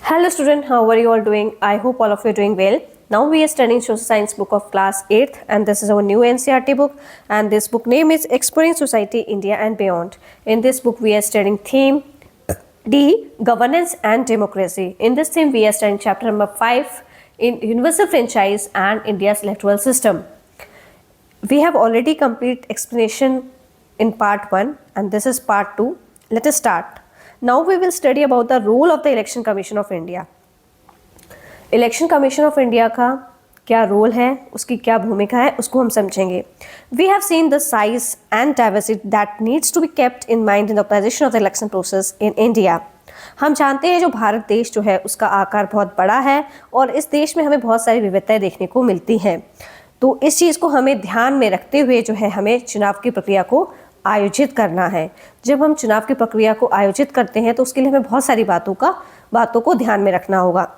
Hello student, how are you all doing? I hope all of you are doing well. Now we are studying social science book of class 8th and this is our new NCERT book and this book name is Exploring Society, India and Beyond. In this book we are studying theme D, Governance and Democracy. In this theme we are studying chapter number 5 in Universal Franchise and India's Electoral System. We have already complete explanation in part 1 and this is part 2. Let us start. Now we will study about the role of the Election Commission of India. Election Commission of India का क्या role है, उसकी क्या भूमिका है, उसको हम समझेंगे. We have seen the size and diversity that needs to be kept in mind in the organization of the election process in India. हम जानते हैं जो भारत देश जो है उसका आकार बहुत बड़ा है और इस देश में हमें बहुत सारी विविधताएं देखने को मिलती हैं. तो इस चीज़ को हमें ध्यान में रखते हुए जो है हमें चुनाव की प्रक्रिया को आयोजित करना है. जब हम चुनाव की प्रक्रिया को आयोजित करते हैं तो उसके लिए हमें बहुत सारी बातों को ध्यान में रखना होगा.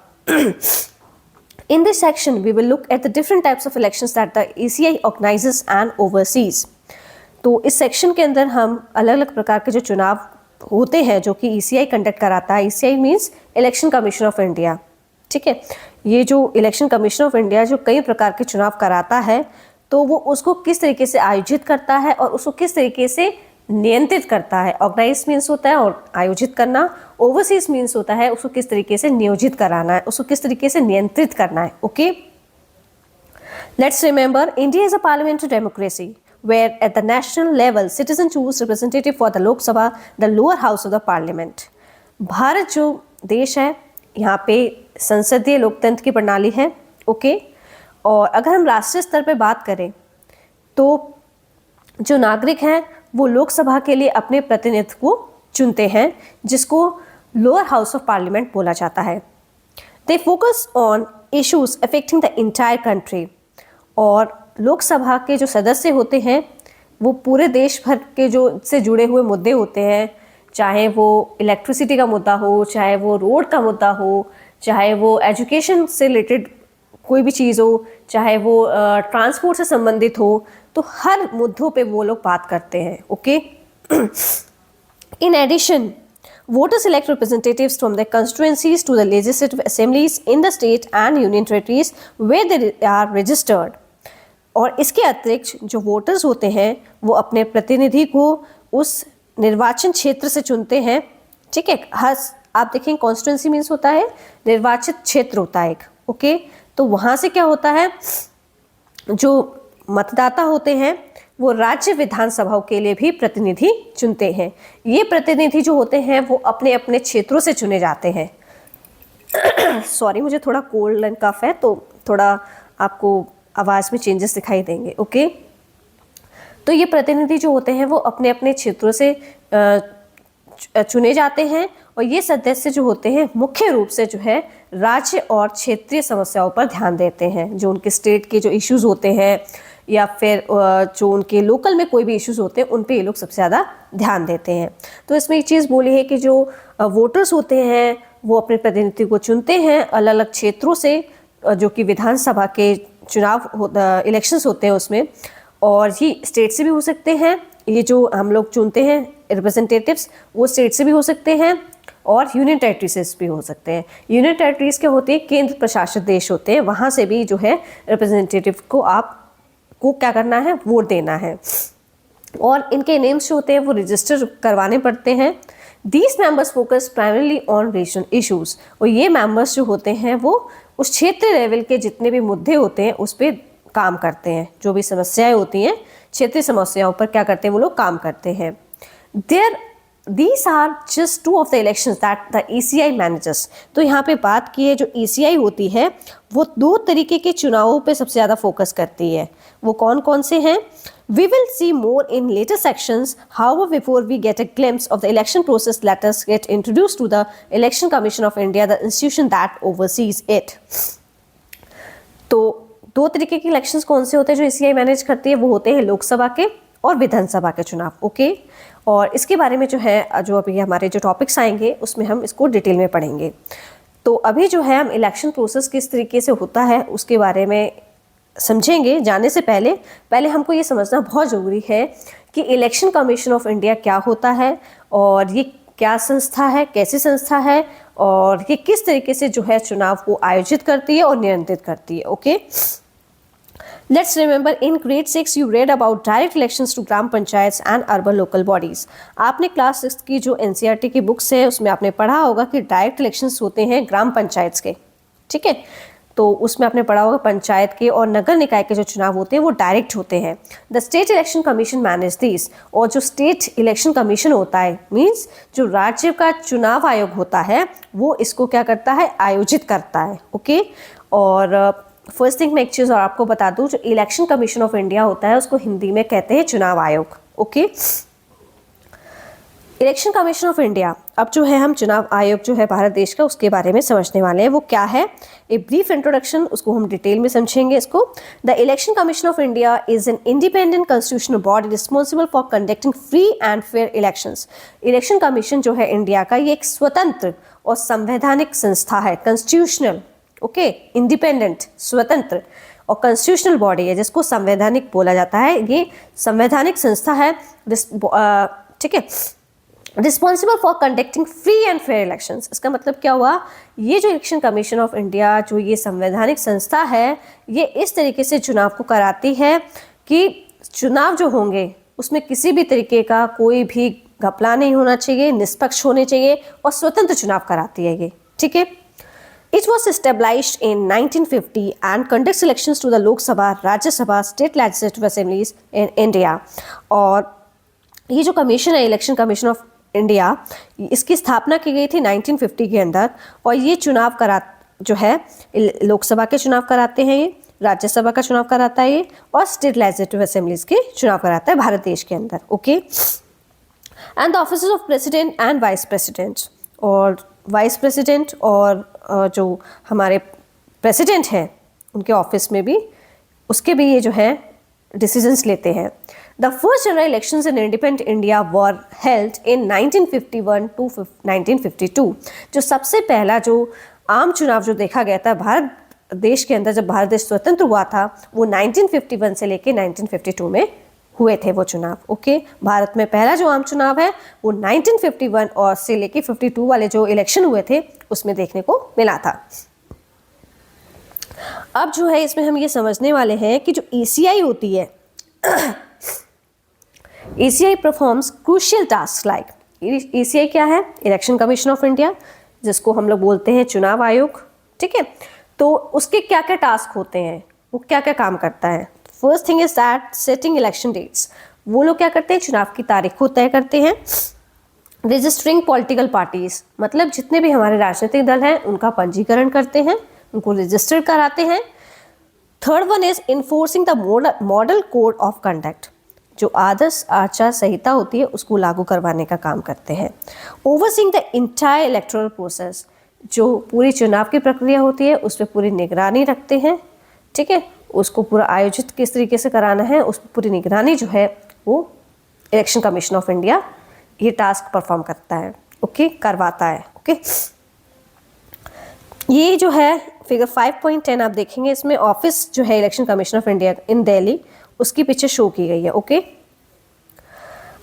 In this section we will look at the different types of elections that the ECI organizes and oversees. तो इस सेक्शन के अंदर हम अलग अलग प्रकार के जो चुनाव होते हैं जो कि ECI कंडक्ट कराता है. ECI means election commission of India. ठीक है, ये जो इलेक्शन कमीशन ऑफ इंडिया जो कई प्रकार के चुनाव कराता है तो वो उसको किस तरीके से आयोजित करता है और उसको किस तरीके से नियंत्रित करता है. ऑर्गेनाइज मीन्स होता है और आयोजित करना, ओवरसीज मीन्स होता है उसको किस तरीके से नियोजित कराना है, उसको किस तरीके से नियंत्रित करना है. Okay, let's remember India is a parliamentary democracy where at the national level citizen choose representative for the Lok Sabha, the lower house of the parliament. Bharat जो देश है यहाँ पे संसदीय लोकतंत्र की प्रणाली है. ओके, और अगर हम राष्ट्रीय स्तर पे बात करें तो जो नागरिक हैं वो लोकसभा के लिए अपने प्रतिनिधि को चुनते हैं जिसको लोअर हाउस ऑफ पार्लियामेंट बोला जाता है. They focus on issues affecting the entire country. और लोकसभा के जो सदस्य होते हैं वो पूरे देश भर के जो से जुड़े हुए मुद्दे होते हैं, चाहे वो इलेक्ट्रिसिटी का मुद्दा हो, चाहे वो रोड का मुद्दा हो, चाहे वो एजुकेशन से रिलेटेड कोई भी चीज़ हो, चाहे वो ट्रांसपोर्ट से संबंधित हो, तो हर मुद्दों पे वो लोग बात करते हैं. Okay, in addition voters elect representatives from their constituencies to the legislative assemblies in the state and union territories where they are registered. और इसके अतिरिक्त जो वोटर्स होते हैं वो अपने प्रतिनिधि को उस निर्वाचन क्षेत्र से चुनते हैं. ठीक है, हर आप देखें कॉन्स्टिट्यूंसी मीन्स होता है निर्वाचित क्षेत्र होता है एक. ओके, तो वहाँ से क्या होता है जो मतदाता होते हैं वो राज्य विधानसभाओं के लिए भी प्रतिनिधि चुनते हैं. ये प्रतिनिधि जो होते हैं वो अपने अपने क्षेत्रों से चुने जाते हैं. सॉरी, मुझे थोड़ा कोल्ड एंड कफ है तो थोड़ा आपको आवाज़ में चेंजेस दिखाई देंगे. ओके, तो ये प्रतिनिधि जो होते हैं वो अपने अपने क्षेत्रों से चुने जाते हैं और ये सदस्य जो होते हैं मुख्य रूप से जो है राज्य और क्षेत्रीय समस्याओं पर ध्यान देते हैं. जो उनके स्टेट के जो इश्यूज होते हैं या फिर जो उनके लोकल में कोई भी इश्यूज होते हैं उन पे ये लोग सबसे ज़्यादा ध्यान देते हैं. तो इसमें एक चीज़ बोली है कि जो वोटर्स होते हैं वो अपने प्रतिनिधि को चुनते हैं अलग अलग क्षेत्रों से जो कि विधानसभा के चुनाव इलेक्शंस होते हैं उसमें. और ये स्टेट से भी हो सकते हैं, ये जो हम लोग चुनते हैं रिप्रेजेंटेटिव्स वो स्टेट से भी हो सकते हैं और यूनियन टेरिटरी से भी हो सकते हैं. यूनियन टेरिटरीज क्या होती है, केंद्र प्रशासित देश होते हैं, वहाँ से भी जो है रिप्रेजेंटेटिव को आपको क्या करना है, वोट देना है. और इनके नेम्स जो होते हैं वो रजिस्टर करवाने पड़ते हैं. These members focus primarily on regional issues. और ये मेंबर्स जो होते हैं वो उस क्षेत्रीय लेवल के जितने भी मुद्दे होते हैं उस पर काम करते हैं. जो भी समस्याएं होती हैं क्षेत्रीय समस्याओं पर क्या करते हैं वो लोग काम करते हैं. These are just two of the elections that the ECI manages. तो यहाँ पे बात की है जो ECI होती है वो दो तरीके के चुनावों पे सबसे ज़्यादा फोकस करती है. वो कौन कौन से हैं? We will see more in later sections. However, before we get a glimpse of the election process, let us get introduced to the Election Commission of India, the institution that oversees it. तो दो तरीके के elections कौन से होते हैं जो ECI manage करती है? वो होते हैं लोकसभा के और विधानसभा के चुनाव. ओके, और इसके बारे में जो है जो अभी हमारे जो टॉपिक्स आएंगे उसमें हम इसको डिटेल में पढ़ेंगे. तो अभी जो है हम इलेक्शन प्रोसेस किस तरीके से होता है उसके बारे में समझेंगे. जाने से पहले हमको ये समझना बहुत ज़रूरी है कि इलेक्शन कमीशन ऑफ इंडिया क्या होता है और ये क्या संस्था है, कैसी संस्था है और ये किस तरीके से जो है चुनाव को आयोजित करती है और नियंत्रित करती है। Okay, Let's remember in grade 6 you read about direct elections to gram panchayat and urban local bodies। आपने क्लास 6 की जो NCERT की बुक्स है उसमें आपने पढ़ा होगा कि डायरेक्ट इलेक्शंस होते हैं ग्राम पंचायत के, ठीक है। तो उसमें आपने पढ़ा होगा पंचायत के और नगर निकाय के जो चुनाव होते हैं वो डायरेक्ट होते हैं। The state election commission manage this, और जो स्टेट इलेक्शन कमीशन होता है मीन्स जो राज्य का चुनाव आयोग होता है वो इसको क्या करता है, आयोजित करता है। ओके, और फर्स्ट थिंग मैं एक चीज़ और आपको बता दूं, जो इलेक्शन कमीशन ऑफ इंडिया होता है उसको हिंदी में कहते हैं चुनाव आयोग। Okay, election commission of India, अब जो है हम चुनाव आयोग जो है भारत देश का उसके बारे में समझने वाले हैं। वो क्या है, ए ब्रीफ इंट्रोडक्शन, उसको हम डिटेल में समझेंगे इसको। The election commission of India is an independent constitutional body responsible for conducting free and fair elections. Election commission जो है इंडिया का, ये एक स्वतंत्र और संवैधानिक संस्था है, कॉन्स्टिट्यूशनल, ओके, इंडिपेंडेंट, स्वतंत्र और कॉन्स्टिट्यूशनल बॉडी है जिसको संवैधानिक बोला जाता है। ये संवैधानिक संस्था है, ठीक है, responsible for conducting free and fair elections. इसका मतलब क्या हुआ, ये जो इलेक्शन कमीशन ऑफ इंडिया जो ये संवैधानिक संस्था है ये इस तरीके से चुनाव को कराती है कि चुनाव जो होंगे उसमें किसी भी तरीके का कोई भी घपला नहीं होना चाहिए, निष्पक्ष होने चाहिए और स्वतंत्र चुनाव कराती है ये, ठीक है। It was established in 1950 and conducts elections to the Lok Sabha, Rajya Sabha, state legislative assemblies in India। और ये जो कमीशन है इलेक्शन कमीशन ऑफ इंडिया, इसकी स्थापना की गई थी 1950 के अंदर, और ये चुनाव जो है लोकसभा के चुनाव कराते हैं, ये राज्यसभा का चुनाव कराता है ये, और स्टेट लेजिस्लेटिव असेंबलीज के चुनाव कराता है भारत देश के अंदर। Okay, and the offices of president and vice president, और वाइस प्रेसिडेंट और जो हमारे प्रेसिडेंट हैं उनके ऑफिस में भी, उसके भी ये जो है डिसीजंस लेते हैं। The first general elections in independent India were held in 1951 to 1952। जो सबसे पहला जो आम चुनाव जो देखा गया था भारत देश के अंदर, जब भारत देश स्वतंत्र हुआ था, वो 1951 से लेके 1952 में हुए थे वो चुनाव। ओके, भारत में पहला जो आम चुनाव है वो 1951 और से लेके 52 वाले जो इलेक्शन हुए थे उसमें देखने को मिला था। अब जो है इसमें हम ये समझने वाले हैं कि जो ECI होती है, ECI performs crucial task like, ECI क्या है, इलेक्शन कमीशन ऑफ इंडिया, जिसको हम लोग बोलते हैं चुनाव आयोग, ठीक है। तो उसके क्या क्या टास्क होते हैं, वो क्या क्या काम करता है। First thing is that setting election dates, वो लोग क्या करते हैं, चुनाव की तारीख को तय करते हैं। रजिस्टरिंग पॉलिटिकल पार्टीज, मतलब जितने भी हमारे राजनीतिक दल हैं उनका पंजीकरण करते हैं, उनको रजिस्टर कराते हैं। Third one is enforcing the model code of conduct, जो आदर्श आचार संहिता होती है उसको लागू करवाने का काम करते हैं। Overseeing the entire electoral process, जो पूरी चुनाव की प्रक्रिया होती है उस पर पूरी निगरानी रखते हैं, ठीक है। उसको पूरा आयोजित किस तरीके से कराना है उस पर पूरी निगरानी जो है वो इलेक्शन कमीशन ऑफ इंडिया ये टास्क परफॉर्म करता है, ओके, करवाता है। ओके, ये जो है फिगर 5.10 आप देखेंगे, इसमें ऑफिस जो है election commission of India in Delhi उसकी पिक्चर शो की गई है। ओके,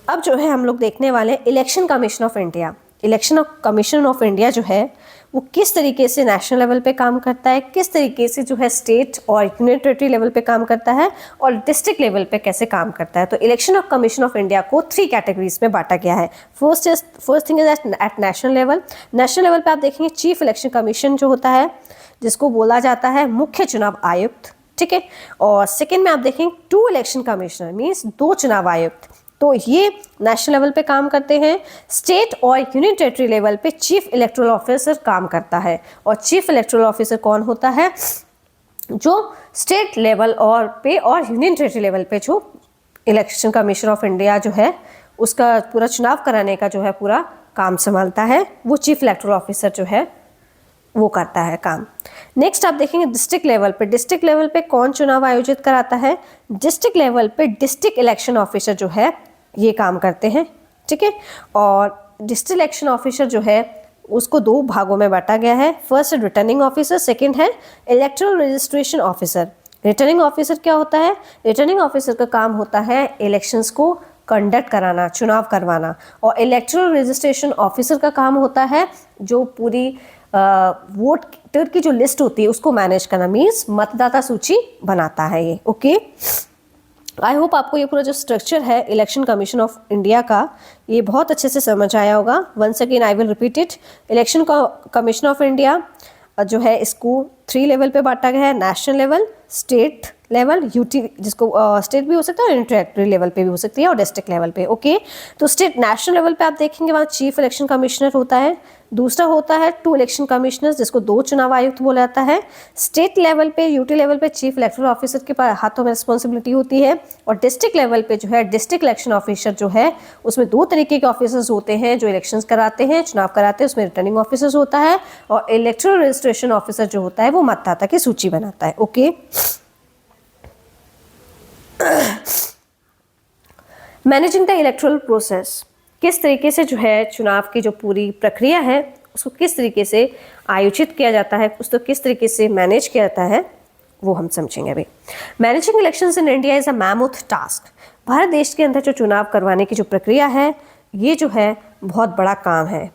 अब जो है हम लोग देखने वाले हैं election commission of India. Election commission of India जो है वो किस तरीके से नेशनल लेवल पे काम करता है, किस तरीके से जो है स्टेट और यूनियन टेरिटरी लेवल पे काम करता है और डिस्ट्रिक्ट लेवल पे कैसे काम करता है। तो election of commission of India को 3 कैटेगरीज में बांटा गया है। First thing is at national level. National level पे आप देखेंगे चीफ इलेक्शन कमीशन जो होता है जिसको बोला जाता है मुख्य चुनाव आयुक्त, ठीक है। और सेकेंड में आप देखेंगे 2 इलेक्शन कमिश्नर मीन्स 2 चुनाव आयुक्त, तो ये नेशनल लेवल पे काम करते हैं। स्टेट और यूनियन टेरिटरी लेवल पे चीफ इलेक्टोरल ऑफिसर काम करता है, और चीफ इलेक्टोरल ऑफिसर कौन होता है, जो स्टेट लेवल और यूनियन टेरिटरी लेवल पे जो इलेक्शन कमीशन ऑफ इंडिया जो है उसका पूरा चुनाव कराने का जो है पूरा काम संभालता है, वो चीफ इलेक्टोरल ऑफिसर जो है वो करता है काम। नेक्स्ट आप देखेंगे डिस्ट्रिक्ट लेवल पे। डिस्ट्रिक्ट लेवल पे कौन चुनाव आयोजित कराता है, डिस्ट्रिक्ट लेवल पे डिस्ट्रिक्ट इलेक्शन ऑफिसर जो है ये काम करते हैं, ठीक है। और डिस्ट्रिक्ट इलेक्शन ऑफिसर जो है उसको 2 भागों में बांटा गया है। फर्स्ट है रिटर्निंग ऑफिसर, सेकंड है electoral registration officer. Returning officer क्या होता है, रिटर्निंग ऑफिसर का काम होता है इलेक्शंस को कंडक्ट कराना, चुनाव करवाना। और इलेक्टोरल रजिस्ट्रेशन ऑफिसर का काम होता है जो पूरी वोटर की जो लिस्ट होती है उसको मैनेज करना, मीन्स मतदाता सूची बनाता है ये। ओके, आई होप आपको ये पूरा जो स्ट्रक्चर है इलेक्शन कमीशन ऑफ इंडिया का ये बहुत अच्छे से समझ आया होगा। Once again I will repeat it. Election commission of India जो है इसको 3 लेवल पे बांटा गया है, national level, state level, UT जिसको स्टेट भी हो सकता है और टेरिटरी लेवल पे भी हो सकती है और डिस्ट्रिक्ट लेवल पे। ओके, तो स्टेट नेशनल लेवल पे आप देखेंगे वहाँ चीफ इलेक्शन कमिश्नर होता है, दूसरा होता है 2 इलेक्शन कमिश्नर्स जिसको 2 चुनाव आयुक्त बोला जाता है। स्टेट लेवल पे, यूटी लेवल पे चीफ इलेक्टोरल ऑफिसर के पास हाथों में रिस्पॉन्सिबिलिटी होती है। और डिस्ट्रिक्ट लेवल पे जो है डिस्ट्रिक्ट इलेक्शन ऑफिसर जो है उसमें 2 तरीके के ऑफिसर्स होते हैं जो इलेक्शंस कराते हैं, चुनाव कराते हैं, उसमें रिटर्निंग ऑफिसर्स होता है और इलेक्टोरल रजिस्ट्रेशन ऑफिसर जो होता है वो मतदाता की सूची बनाता है। Okay, managing the electoral process, किस तरीके से जो है चुनाव की जो पूरी प्रक्रिया है उसको किस तरीके से आयोजित किया जाता है, उसको किस तरीके से मैनेज किया जाता है वो हम समझेंगे अभी। Managing elections in India is a mammoth task. Bharat देश के अंदर जो चुनाव करवाने की जो प्रक्रिया है ये जो है बहुत बड़ा काम है।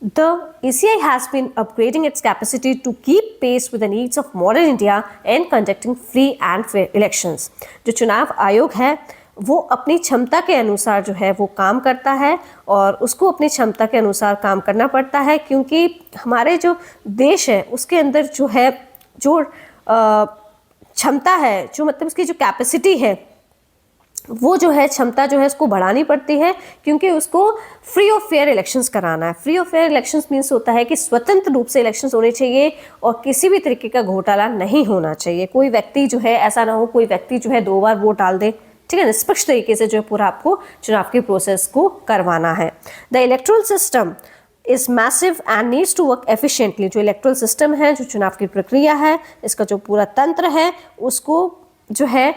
The ECI has been upgrading its capacity to keep pace with the needs of modern India and conducting free and fair elections. जो चुनाव आयोग है वो अपनी क्षमता के अनुसार जो है वो काम करता है और उसको अपनी क्षमता के अनुसार काम करना पड़ता है क्योंकि हमारे जो देश है उसके अंदर जो है जो क्षमता है, जो मतलब उसकी जो कैपेसिटी है वो जो है क्षमता जो है उसको बढ़ानी पड़ती है क्योंकि उसको फ्री और फेयर इलेक्शंस कराना है। फ्री और फेयर इलेक्शंस मीन्स होता है कि स्वतंत्र रूप से इलेक्शंस होने चाहिए और किसी भी तरीके का घोटाला नहीं होना चाहिए। कोई व्यक्ति जो है ऐसा ना हो कोई व्यक्ति जो है 2 बार वोट डाल दे, ठीक है, निष्पक्ष तरीके से जो है पूरा आपको चुनाव के प्रोसेस को करवाना है। The electoral system is massive and needs to work efficiently. जो इलेक्टोरल सिस्टम है, जो चुनाव की प्रक्रिया है, इसका जो पूरा तंत्र है उसको जो है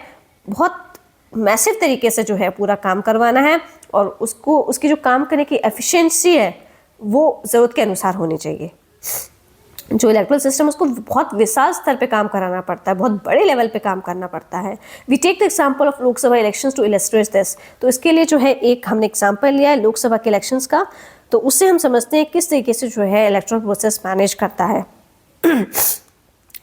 बहुत मैसिव तरीके से जो है पूरा काम करवाना है और उसको उसकी जो काम करने की एफिशिएंसी है वो ज़रूरत के अनुसार होनी चाहिए। जो इलेक्टोरल सिस्टम उसको बहुत विशाल स्तर पे काम कराना पड़ता है, बहुत बड़े लेवल पे काम करना पड़ता है। We take the example of Lok Sabha elections to illustrate this. तो इसके लिए जो है एक हमने एग्जांपल लिया है लोकसभा के इलेक्शंस का, तो उससे हम समझते हैं किस तरीके से जो है इलेक्टोरल प्रोसेस मैनेज करता है।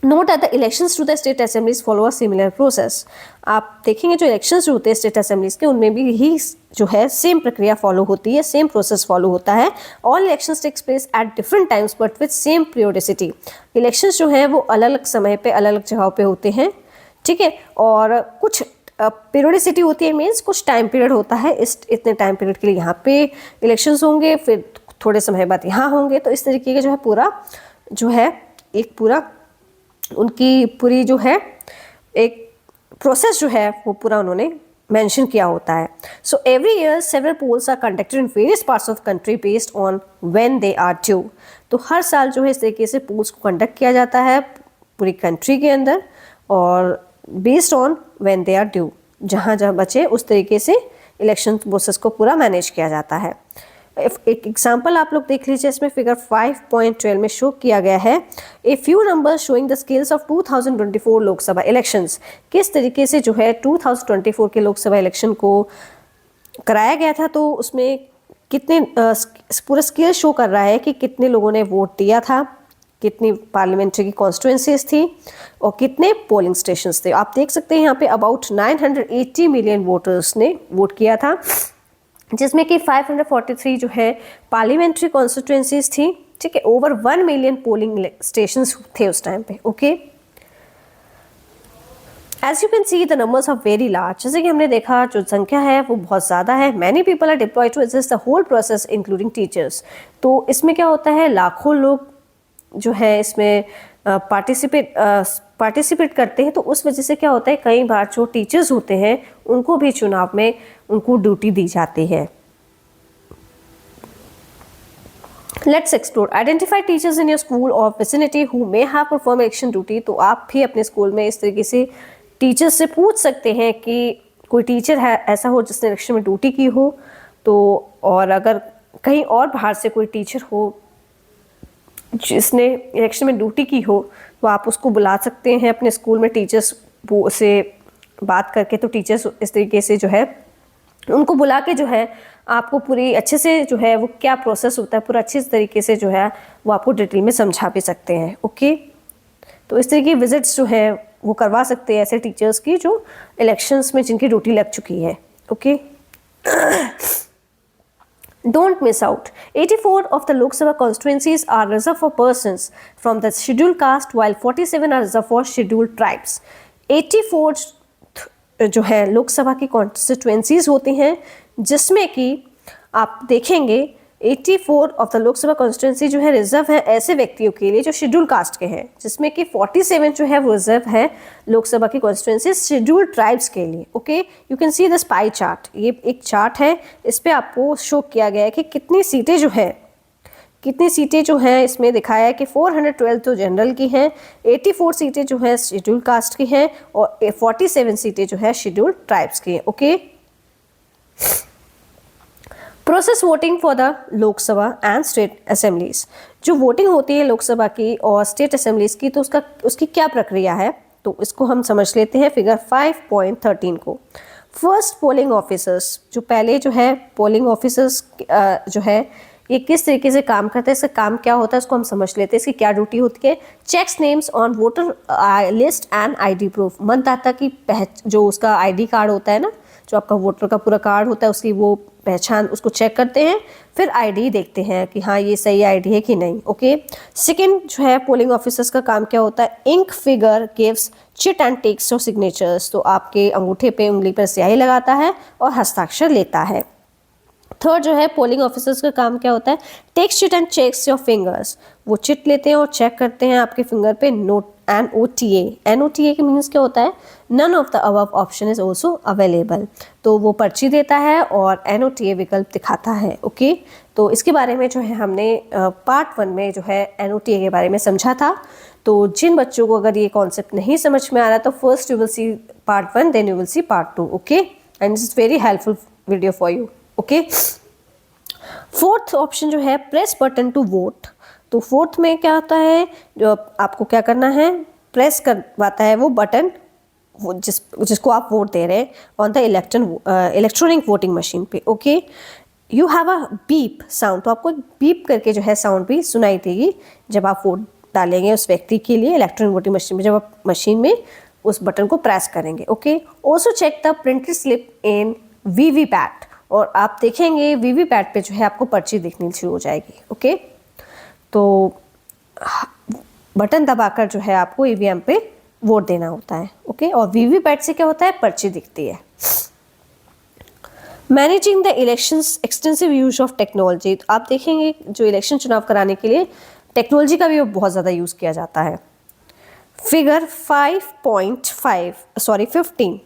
Note that the elections to the state assemblies follow a similar process. आप देखेंगे जो इलेक्शंस जो होते हैं स्टेट असेंबलीज के उनमें भी ही जो है सेम प्रक्रिया फॉलो होती है, सेम प्रोसेस फॉलो होता है। All elections takes place at different times but with same periodicity. Elections जो है वो अलग अलग समय पे अलग अलग जगहों पे होते हैं, ठीक है, और कुछ पीरियोडिसिटी होती है, मीन्स कुछ टाइम पीरियड होता है, इस इतने टाइम पीरियड के लिए यहाँ पे इलेक्शंस होंगे, फिर थोड़े समय बाद यहाँ होंगे। तो इस तरीके का जो है पूरा जो है एक पूरा उनकी पूरी जो है एक प्रोसेस जो है वो पूरा उन्होंने मेंशन किया होता है। So every year several polls are conducted in various parts of the country based on when they are due. तो हर साल जो है इस तरीके से पोल्स को कंडक्ट किया जाता है पूरी कंट्री के अंदर और based on when they are due, जहाँ जहाँ बचे उस तरीके से इलेक्शन प्रोसेस को पूरा मैनेज किया जाता है। एक एग्जाम्पल आप लोग देख लीजिए, इसमें फिगर 5.12 में शो किया गया है a few number showing the scales of 2024 Lok Sabha elections. किस तरीके से जो है 2024 के लोकसभा इलेक्शन को कराया गया था, तो उसमें कितने पूरा स्केल शो कर रहा है कि कितने लोगों ने वोट दिया था, कितनी पार्लियामेंट्री की कॉन्स्टिट्यूंसीज थी और कितने पोलिंग स्टेशंस थे। आप देख सकते हैं यहाँ पे अबाउट 980 मिलियन वोटर्स ने वोट किया था, जिसमें कि 543 जो है पार्लियामेंट्री कॉन्स्टिट्यूंसीज थी, ठीक है, ओवर 1 मिलियन पोलिंग स्टेशंस थे उस टाइम पे। Okay, as you can see the numbers are very large. जैसे कि हमने देखा जो संख्या है वो बहुत ज़्यादा है। Many people are deployed to assist the whole process including teachers. तो इसमें क्या होता है, लाखों लोग जो है इसमें पार्टिसिपेट करते हैं, तो उस वजह से क्या होता है कई बार जो टीचर्स होते हैं उनको भी चुनाव में उनको ड्यूटी दी जाती है। Let's explore. Identify teachers in your school और vicinity who may have perform election duty. तो आप भी अपने स्कूल में इस तरीके से टीचर्स से पूछ सकते हैं कि कोई टीचर है ऐसा हो जिसने इलेक्शन में ड्यूटी की हो, तो और अगर कहीं और बाहर से कोई टीचर हो जिसने इलेक्शन में ड्यूटी की हो तो आप उसको बुला सकते हैं अपने स्कूल में टीचर्स से बात करके। तो टीचर्स इस तरीके से जो है उनको बुला के जो है आपको पूरी अच्छे से जो है वो क्या प्रोसेस होता है पूरा अच्छे तरीके से जो है वो आपको डिटेल में समझा भी सकते हैं। ओके, तो इस तरह की विजिट्स जो है वो करवा सकते हैं ऐसे टीचर्स की जो इलेक्शंस में जिनकी ड्यूटी लग चुकी है। Okay, Don't miss out. 84 of the Lok Sabha constituencies are reserved for persons from the scheduled caste, while 47 are reserved for scheduled tribes. 84 जो है लोकसभा की कॉन्स्टिट्यूएंसीज होती हैं, जिसमें कि आप देखेंगे 84 ऑफ द लोकसभा कॉन्स्टिट्यूएंसी जो है रिजर्व है ऐसे व्यक्तियों के लिए जो शेड्यूल कास्ट के हैं, जिसमें कि 47 जो है वो रिजर्व है लोकसभा की कॉन्स्टिट्यूएंसी शेड्यूल ट्राइब्स के लिए। Okay, you can see this pie chart, ये एक चार्ट है, इस पे आपको शो किया गया है कि कितनी सीटें जो हैं इसमें दिखाया है कि 412 तो जनरल की हैं, 84 सीटें जो है शेड्यूल कास्ट की हैं और 47 सीटें जो है शेड्यूल ट्राइब्स की हैं। Okay, process voting for the Lok Sabha and state assemblies, जो वोटिंग होती है लोकसभा की और स्टेट असेंबलीज की, तो उसकी क्या प्रक्रिया है, तो इसको हम समझ लेते हैं फिगर 5.13 को। फर्स्ट पोलिंग ऑफिसर्स, जो पहले जो है पोलिंग ऑफिसर्स जो है ये किस तरीके से काम करते हैं, इसका काम क्या होता है इसको हम समझ लेते हैं, इसकी क्या ड्यूटी होती है। Checks names on voter list and ID proof, मतदाता की जो उसका आईडी कार्ड होता है ना, जो आपका वोटर का पूरा कार्ड होता है उसकी वो पहचान उसको चेक करते हैं, फिर आईडी देखते हैं कि हाँ ये सही आईडी है कि नहीं। ओके, सेकंड जो है पोलिंग ऑफिसर्स का काम क्या होता है, ink finger gives chit and takes your signatures, तो आपके अंगूठे पे उंगली पर स्याही लगाता है और हस्ताक्षर लेता है। थर्ड जो है पोलिंग ऑफिसर्स का काम क्या होता है, takes chit and checks your fingers, वो चिट लेते हैं और चेक करते हैं आपके फिंगर पे नोट NOTA। NOTA के मीन्स क्या होता है, none of the above option is also available, तो वो पर्ची देता है और NOTA विकल्प दिखाता है। ओके, तो इसके बारे में जो है हमने पार्ट 1 में जो है NOTA के बारे में समझा था, तो जिन बच्चों को अगर ये कॉन्सेप्ट नहीं समझ में आ रहा तो first you will see part 1 then you will see part 2। Okay, and this is very helpful video for you. Okay, fourth option जो है प्रेस बटन टू वोट, तो फोर्थ में क्या होता है, जो आपको क्या करना है, प्रेस करवाता है वो बटन जिसको आप वोट दे रहे हैं on the electronic voting machine पे। Okay, you have a beep sound, तो आपको एक बीप करके जो है साउंड भी सुनाई देगी जब आप वोट डालेंगे उस व्यक्ति के लिए इलेक्ट्रॉनिक वोटिंग मशीन में, जब आप मशीन में उस बटन को प्रेस करेंगे। Okay, also check the printed slip in VVPAT, और आप देखेंगे वीवीपैट पे जो है आपको पर्ची दिखनी शुरू हो जाएगी। ओके, तो बटन दबाकर जो है आपको ईवीएम पे वोट देना होता है। ओके, और वीवीपैट से क्या होता है, पर्ची दिखती है। Managing the elections extensive use of technology, तो आप देखेंगे जो इलेक्शन चुनाव कराने के लिए टेक्नोलॉजी का भी बहुत ज़्यादा यूज़ किया जाता है। फिगर 15,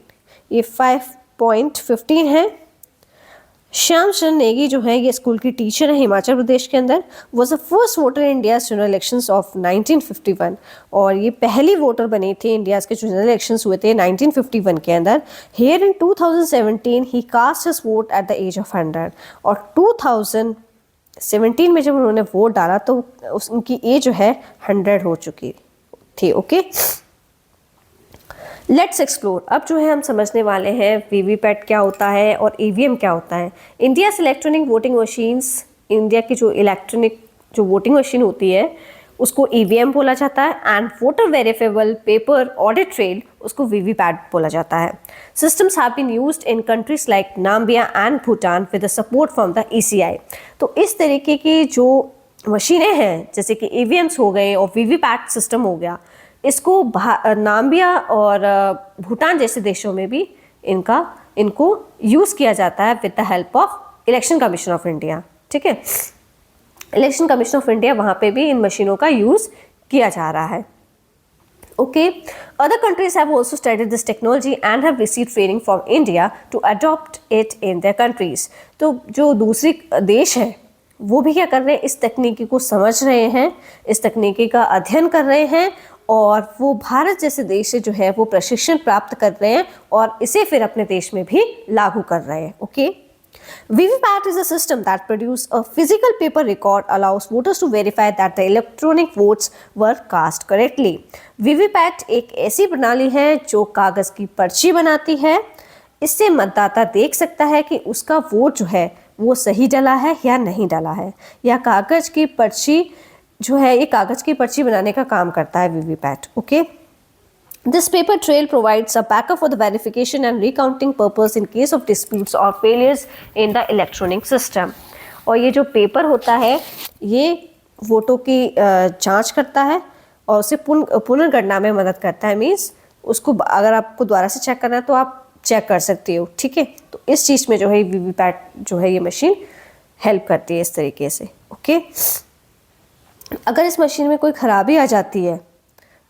ये 5.15 है। श्याम शरण नेगी जो है ये स्कूल की टीचर है हिमाचल प्रदेश के अंदर, was the first voter in India general elections of 1951, और ये पहली वोटर बनी थी इंडिया के जो जनरल इलेक्शंस हुए थे 1951 के अंदर। Here in 2017 he cast his vote at the age of 100, और 2017 में जब उन्होंने वोट डाला तो उनकी एज जो है 100 हो चुकी थी। ओके, लेट्स एक्सप्लोर, अब जो है हम समझने वाले हैं वीवीपैट क्या होता है और ईवीएम क्या होता है। India electronic voting machines, India की जो इलेक्ट्रॉनिक जो वोटिंग मशीन होती है उसको ईवीएम बोला जाता है, and voter verifiable paper audit trail उसको वीवीपैट बोला जाता है। Systems have been used in countries like Namibia and Bhutan with the support from the ECI, तो इस तरीके की जो मशीनें हैं जैसे कि ईवीएम्स हो गए और वीवीपैट सिस्टम हो गया, इसको नाम्बिया और भूटान जैसे देशों में भी इनको यूज़ किया जाता है with the help of election commission of India. ठीक है, इलेक्शन कमीशन ऑफ इंडिया वहाँ पे भी इन मशीनों का यूज़ किया जा रहा है। Okay, other countries have also studied this technology and have received training from India to adopt it in their countries, तो जो दूसरे देश हैं वो भी क्या कर रहे हैं, इस तकनीकी को समझ रहे हैं, इस तकनीकी का अध्ययन कर रहे हैं, और वो भारत जैसे देश से जो है वो प्रशिक्षण प्राप्त कर रहे हैं और इसे फिर अपने देश में भी लागू कर रहे हैं। Okay, VVPAT is a system that produces a physical paper record, allows voters to verify that the electronic votes were cast correctly. VVPAT एक ऐसी प्रणाली है जो कागज की पर्ची बनाती है इससे मतदाता देख सकता है कि उसका वोट जो है वो सही डला है या नहीं डला है। या कागज की पर्ची जो है, ये कागज की पर्ची बनाने का काम करता है VVPAT. Okay, this paper trail provides a backup for the verification and recounting purpose in case of disputes और failures in the electronic system. और ये जो पेपर होता है ये वोटों की जांच करता है और उसे पुनर्गणना में मदद करता है। मीन्स उसको अगर आपको दोबारा से चेक करना है तो आप चेक कर सकते हो। ठीक है, तो इस चीज़ में जो है वीवीपैट जो है ये मशीन हेल्प करती है इस तरीके से। ओके, अगर इस मशीन में कोई खराबी आ जाती है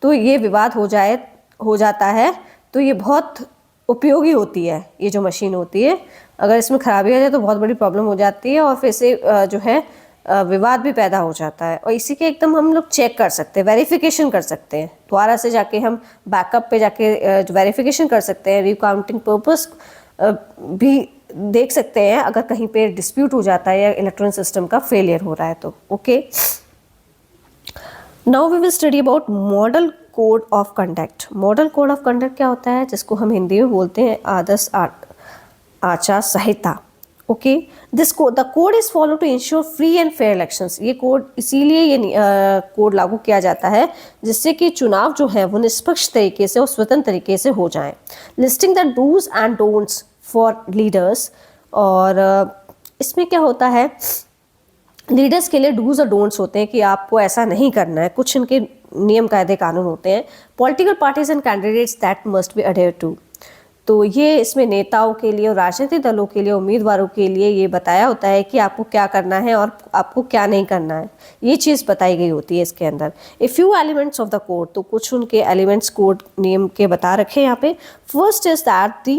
तो ये विवाद हो जाता है, तो ये बहुत उपयोगी होती है। ये जो मशीन होती है, अगर इसमें खराबी आ जाए तो बहुत बड़ी प्रॉब्लम हो जाती है और फिर से जो है विवाद भी पैदा हो जाता है। और इसी के एकदम हम लोग चेक कर सकते हैं, वेरिफिकेशन कर सकते हैं, दोबारा से जाके हम बैकअप पे जाके वेरिफिकेशन कर सकते हैं, रिकाउंटिंग पर्पस भी देख सकते हैं अगर कहीं पे डिस्प्यूट हो जाता है या इलेक्ट्रॉनिक सिस्टम का फेलियर हो रहा है तो। Okay, now we will study about model code of conduct. Model code of conduct क्या होता है, जिसको हम हिंदी में बोलते हैं आदर्श आचार संहिता। Okay, this code, the code is follow to ensure free and fair elections. ये कोड इसीलिए ये कोड लागू किया जाता है जिससे कि चुनाव जो है वो निष्पक्ष तरीके से और स्वतंत्र तरीके से हो जाएं। Listing the dos and don'ts for leaders. और इसमें क्या होता है, लीडर्स के लिए डूज और डोंट्स होते हैं कि आपको ऐसा नहीं करना है, कुछ इनके नियम कायदे कानून होते हैं। Political parties and candidates that must be adhere to. तो ये इसमें नेताओं के लिए और राजनीतिक दलों के लिए, उम्मीदवारों के लिए ये बताया होता है कि आपको क्या करना है और आपको क्या नहीं करना है, ये चीज़ बताई गई होती है इसके अंदर। A few elements of the code, तो कुछ उनके एलिमेंट्स कोड नियम के बता रखे हैं यहाँ पे। First is that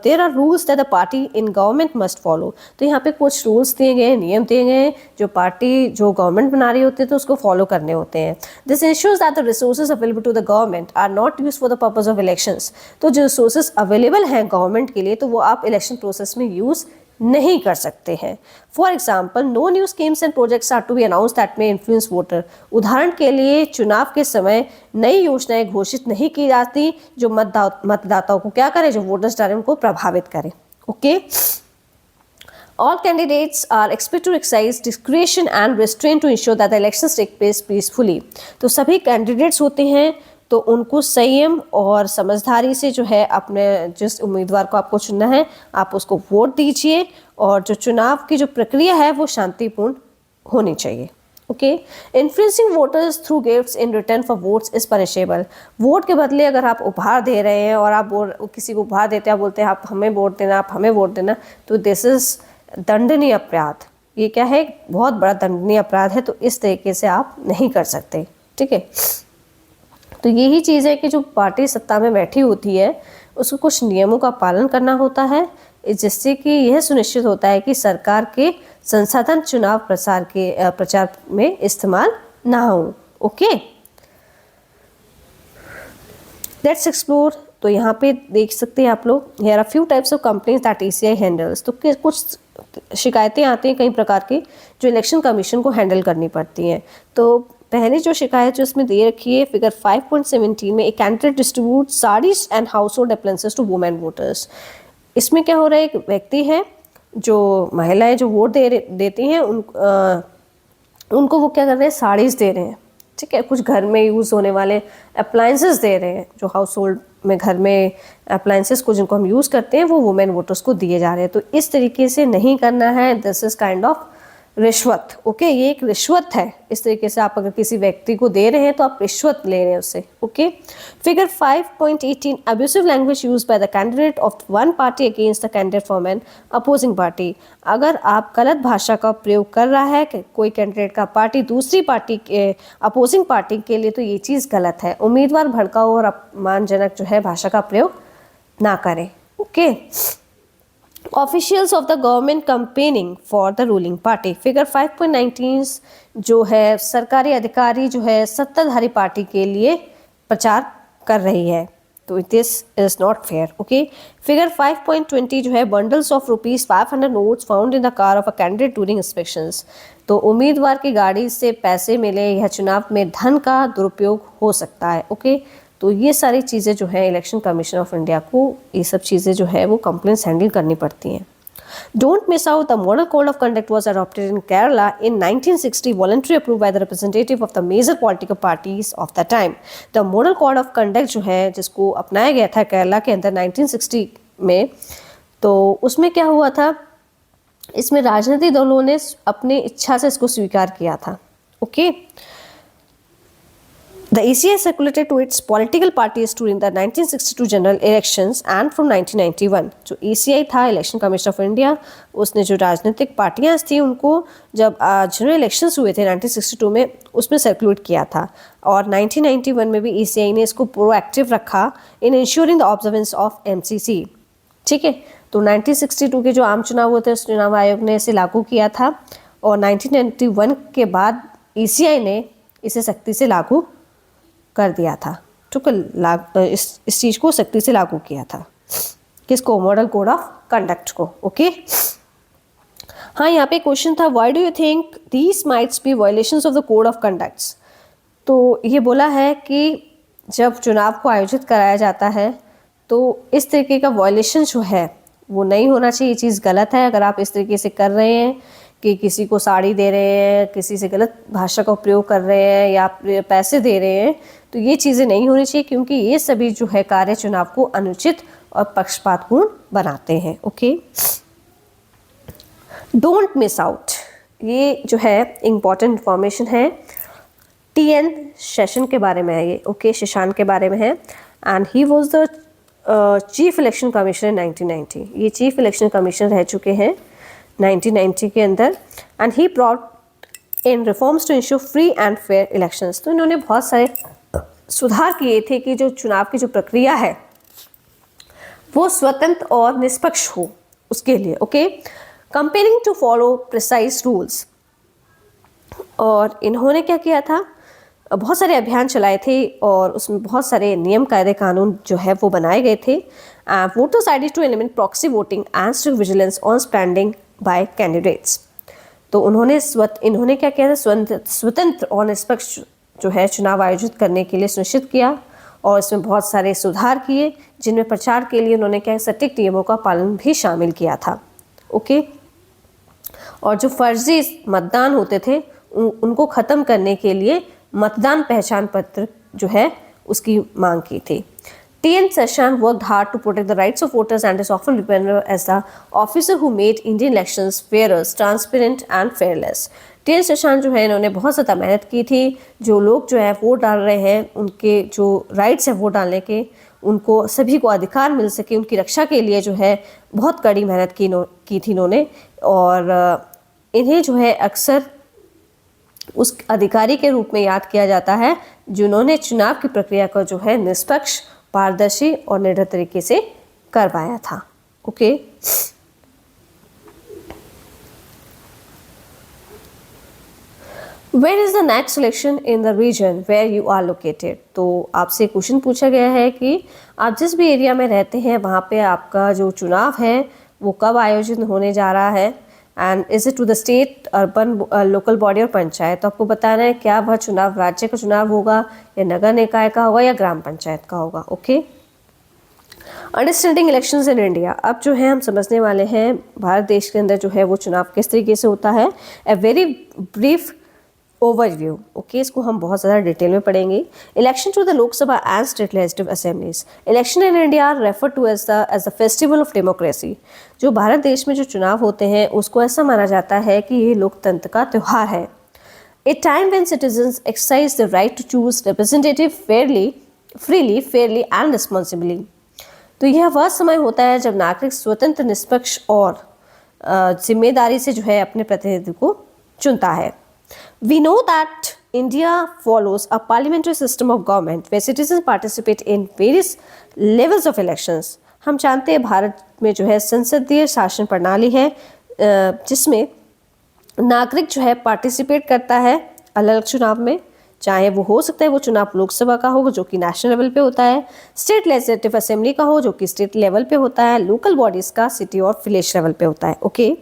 there are rules that the party in government must follow. तो यहाँ पे कुछ रूल्स दिए गए हैं, नियम दिए गए हैं जो पार्टी जो गवर्नमेंट बना रही होती है तो उसको फॉलो करने होते हैं। This ensures that the resources available to the government are not use for the purpose of elections. तो जो रिसोर्सेज अवेलेबल हैं गवर्नमेंट के लिए तो वो आप इलेक्शन प्रोसेस में यूज नहीं कर सकते हैं। For example, no new schemes and projects are to be announce that may influence voter. उदाहरण के लिए चुनाव के समय नई योजनाएं घोषित नहीं की जाती जो मतदाताओं को क्या करे, जो वोटर्स डाले उनको प्रभावित करे। Okay, all candidates are expected to exercise discretion and restraint to ensure that the elections take place peacefully। तो सभी कैंडिडेट्स होते हैं तो उनको संयम और समझदारी से जो है अपने जिस उम्मीदवार को आपको चुनना है आप उसको वोट दीजिए और जो चुनाव की जो प्रक्रिया है वो शांतिपूर्ण होनी चाहिए। Okay, influencing voters through gifts in return for votes is punishable. Vote के बदले अगर आप उपहार दे रहे हैं और आप किसी को उपहार देते हैं, आप बोलते हैं आप हमें वोट देना, आप हमें वोट देना, तो दिस इज दंडनीय अपराध। ये क्या है, बहुत बड़ा दंडनीय अपराध है, तो इस तरीके से आप नहीं कर सकते। ठीक है, तो यही चीज़ है कि जो पार्टी सत्ता में बैठी होती है उसको कुछ नियमों का पालन करना होता है जिससे कि यह सुनिश्चित होता है कि सरकार के संसाधन चुनाव प्रचार में इस्तेमाल ना हो। Okay, let's explore. तो यहाँ पे देख सकते हैं आप लोग, here are few types of companies that ECI handles. तो कुछ शिकायतें आती हैं कई प्रकार की जो इलेक्शन कमीशन को हैंडल करनी पड़ती हैं। तो पहली जो शिकायत जो इसमें दे रखी है फिगर 5.17 में, एक candidate distribute saris and household appliances to women voters. इसमें क्या हो रहा है, एक व्यक्ति है जो महिलाएं जो वोट देती हैं उनको वो क्या कर रहे हैं, साड़ीज़ दे रहे हैं। ठीक है, कुछ घर में यूज़ होने वाले अप्लायंसेस दे रहे हैं, जो हाउस होल्ड में घर में अप्लायंसेस को जिनको हम यूज़ करते हैं वो वुमेन वोटर्स को दिए जा रहे हैं। तो इस तरीके से नहीं करना है, दिस इज़ काइंड ऑफ रिश्वत। ओके, ये एक रिश्वत है। इस तरीके से आप अगर किसी व्यक्ति को दे रहे हैं तो आप रिश्वत ले रहे हैं उससे। Okay, figure 5.18 abusive language use by the candidate of one party against the candidate from an opposing party. अगर आप गलत भाषा का प्रयोग कर रहा है कि कोई कैंडिडेट का पार्टी दूसरी पार्टी के अपोजिंग पार्टी के लिए, तो ये चीज़ गलत है। उम्मीदवार भड़काऊ और अपमानजनक जो है भाषा का प्रयोग ना करें। Okay, officials of the government campaigning for the ruling party. Figure 5.19 जो है सरकारी अधिकारी जो है सत्ताधारी पार्टी के लिए प्रचार कर रही है, तो this is not fair. Okay, figure 5.20 जो है bundles of ₹500 notes found in the car of a candidate during inspections. तो उम्मीदवार की गाड़ी से पैसे मिले, यह चुनाव में धन का दुरुपयोग हो सकता है। ओके, तो ये सारी चीज़ें जो है इलेक्शन कमीशन ऑफ इंडिया को ये सब चीज़ें जो है वो कंप्लेंट्स हैंडल करनी पड़ती हैं। Don't miss out, the Model Code of Conduct was adopted in Kerala in 1960, voluntarily approved by the representative of the major political parties of the time. The Model Code of Conduct जो है जिसको अपनाया गया था केरला के अंदर 1960 में, तो उसमें क्या हुआ था, इसमें राजनीतिक दलों ने अपनी इच्छा से इसको स्वीकार किया था। Okay, The ACI circulated to its political parties during the 1962 general elections and from 1991 जो ACI था इलेक्शन कमीशन ऑफ इंडिया, उसने जो राजनीतिक पार्टियां थी उनको जब जनरल इलेक्शंस हुए थे 1962 में उसमें सर्कुलेट किया था, और 1991 में भी ACI ने इसको प्रोएक्टिव रखा in ensuring the observance of MCC। ठीक है, तो 1962 के जो आम चुनाव हुए थे उस चुनाव आयोग ने इसे लागू किया था, और 1991 के बाद ACI ने इसे सख्ती से लागू कर दिया था। ठीक है, इस चीज़ को सख्ती से लागू किया था, किसको, मॉडल कोड ऑफ कंडक्ट को। ओके, हाँ, यहाँ पे क्वेश्चन था, why do you think these mights be violations of the code of conducts. तो ये बोला है कि जब चुनाव को आयोजित कराया जाता है तो इस तरीके का वायलेशन जो है वो नहीं होना चाहिए, ये चीज़ गलत है। अगर आप इस तरीके से कर रहे हैं कि किसी को साड़ी दे रहे हैं, किसी से गलत भाषा का उपयोग कर रहे हैं या पैसे दे रहे हैं, तो ये चीज़ें नहीं होनी चाहिए, क्योंकि ये सभी जो है कार्य चुनाव को अनुचित और पक्षपातपूर्ण बनाते हैं। ओके, डोंट मिस आउट, ये जो है इम्पॉर्टेंट इंफॉर्मेशन है, TN सेशन के बारे में है ये। ओके, शशांक के बारे में है, and he was the chief election commissioner इन 1990। ये चीफ इलेक्शन कमिश्नर रह चुके हैं 1990 के अंदर, and he brought in reforms to ensure free and fair elections. तो इन्होंने बहुत सारे सुधार किए थे कि जो चुनाव की जो प्रक्रिया है वो स्वतंत्र और निष्पक्ष हो उसके लिए। Okay, comparing to follow precise rules, और इन्होंने क्या किया था, बहुत सारे अभियान चलाए थे और उसमें बहुत सारे नियम कायदे कानून जो है वो बनाए गए थे। Voters ID to eliminate proxy voting and strict vigilance on standing by candidates. तो इन्होंने क्या किया था, स्वतंत्र और निष्पक्ष जो है चुनाव आयोजित करने के लिए सुनिश्चित किया, और इसमें बहुत सारे सुधार किए, जिनमें प्रचार के लिए उन्होंने क्या सटीक नियमों का पालन भी शामिल किया था। ओके, और जो फर्जी मतदान होते थे उनको ख़त्म करने के लिए मतदान पहचान पत्र जो है उसकी मांग की थी। TN Seshan worked hard to protect the rights of voters and is often remembered as the officer who made Indian elections fairer, transparent and fearless. TN Seshan जो है इन्होंने बहुत ज़्यादा मेहनत की थी, जो लोग जो है वोट डाल रहे हैं उनके जो राइट्स है वोट डालने के, उनको सभी को अधिकार मिल सके, उनकी रक्षा के लिए जो है बहुत कड़ी मेहनत की थी इन्होंने, और इन्हें जो है अक्सर उस अधिकारी के रूप में याद किया जाता है जिन्होंने चुनाव की प्रक्रिया को जो है निष्पक्ष, पारदर्शी और निर्भर तरीके से करवाया था। Okay, where is the next election in the region where you are located. तो आपसे क्वेश्चन पूछा गया है कि आप जिस भी एरिया में रहते हैं वहाँ पे आपका जो चुनाव है वो कब आयोजित होने जा रहा है, and is it to the state, urban, local body और पंचायत। तो आपको बताना है क्या वह चुनाव राज्य का चुनाव होगा या नगर निकाय का होगा या ग्राम पंचायत का होगा। Okay, understanding elections in India. अब जो है हम समझने वाले हैं भारत देश के अंदर जो है वो चुनाव किस तरीके से होता है। A very brief overview. Okay, इसको हम बहुत ज़्यादा डिटेल में पढ़ेंगे। Election to the Lok Sabha and state legislative assemblies. Election in India are refer to as the festival of democracy. जो भारत देश में जो चुनाव होते हैं उसको ऐसा माना जाता है कि ये लोकतंत्र का त्यौहार है। A time when citizens exercise the right to choose representative freely fairly and responsibly. तो यह वह समय होता है जब नागरिक स्वतंत्र, निष्पक्ष और जिम्मेदारी से जो है अपने प्रतिनिधि को चुनता है। We know that India follows a parliamentary system of government where citizens participate in various levels of elections. हम जानते हैं भारत में जो है संसदीय शासन प्रणाली है जिसमें नागरिक जो है पार्टिसिपेट करता है अलग अलग चुनाव में, चाहे वो हो सकता है वो चुनाव लोकसभा का हो जो कि नेशनल लेवल पे होता है, स्टेट लेजिस्लेटिव असेंबली का हो जो कि स्टेट लेवल पे होता है, लोकल बॉडीज का सिटी और विलेज लेवल पे होता है। Okay,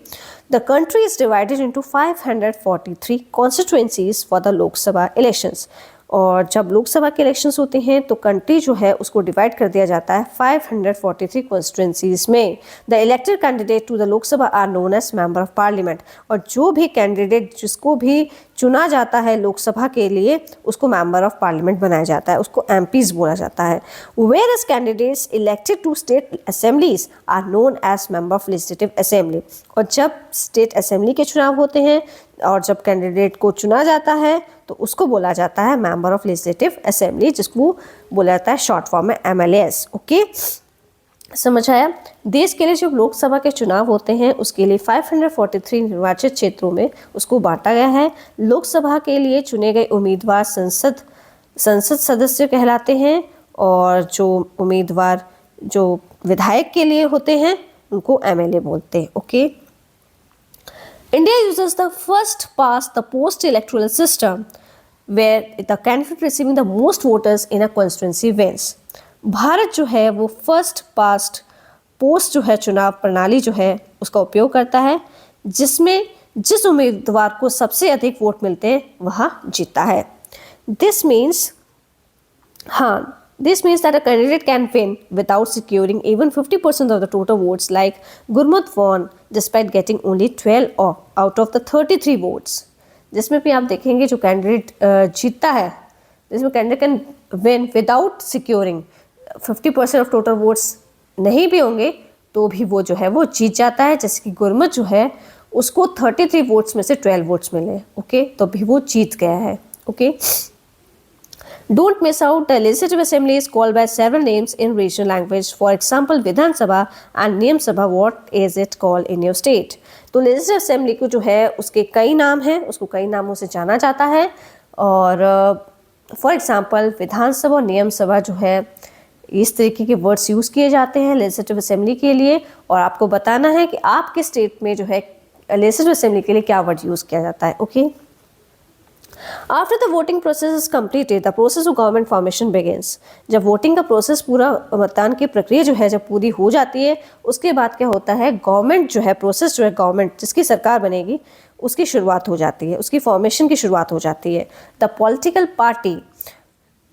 the country is divided into 543 constituencies for the Lok Sabha elections. और जब लोकसभा के इलेक्शंस होते हैं तो कंट्री जो है उसको डिवाइड कर दिया जाता है 543 कॉन्स्टिट्यूंसीज में। The elected candidate to the Lok Sabha are known as member of parliament. और जो भी कैंडिडेट जिसको भी चुना जाता है लोकसभा के लिए उसको मेंबर ऑफ पार्लियामेंट बनाया जाता है, उसको एमपीज बोला जाता है। Whereas candidates elected to state assemblies are known as member of legislative assembly. और जब स्टेट असेंबली के चुनाव होते हैं और जब कैंडिडेट को चुना जाता है तो उसको बोला जाता है मेंबर ऑफ लेजिस्लेटिव असेंबली, जिसको बोला जाता है शॉर्ट फॉर्म में एमएलएस। ओके, समझ आया। देश के लिए जब लोकसभा के चुनाव होते हैं उसके लिए 543 निर्वाचित क्षेत्रों में उसको बांटा गया है। लोकसभा के लिए चुने गए उम्मीदवार संसद सदस्य कहलाते हैं और जो उम्मीदवार जो विधायक के लिए होते हैं उनको एमएलए बोलते हैं। Okay, India uses the first past the post electoral system where the candidate receiving the most voters in a constituency wins. Bharat जो है वो फर्स्ट पास्ट पोस्ट जो है चुनाव प्रणाली जो है उसका उपयोग करता है, जिसमें जिस उम्मीदवार को सबसे अधिक वोट मिलते हैं वह जीतता है। This means that a candidate can win without securing even 50% of the total votes, like Gurmut won despite getting only 12 out of the 33 votes. जिसमें भी आप देखेंगे जो कैंडिडेट जीतता है, जिसमें candidate can win without securing 50% of total votes नहीं भी होंगे तो भी वो जो है वो जीत जाता है। जैसे कि गुरमत जो है उसको 33 वोट्स में से 12 वोट्स मिले, ओके, तो भी वो जीत गया है। Okay, Don't miss out, the legislative assembly is called by several names in regional language. For example, Vidhan Sabha and Niyam Sabha. What is it called in your state? तो legislative assembly को जो है उसके कई नाम हैं, उसको कई नामों से जाना जाता है। और फॉर एग्जाम्पल विधान सभा और नियम सभा जो है इस तरीके के वर्ड्स यूज़ किए जाते हैं लेजिस्लेटिव असेंबली के लिए। और आपको बताना है कि आपके स्टेट में जो है लेजिस्लेटिव असेंबली के लिए क्या वर्ड यूज़ किया जाता है। Okay, After the voting process is completed, the process of government formation begins. जब वोटिंग का प्रोसेस पूरा मतदान की प्रक्रिया जो है जब पूरी हो जाती है उसके बाद क्या होता है, गवर्नमेंट जो है प्रोसेस जो है गवर्नमेंट जिसकी सरकार बनेगी उसकी शुरुआत हो जाती है, उसकी फॉर्मेशन की शुरुआत हो जाती है। द पॉलिटिकल पार्टी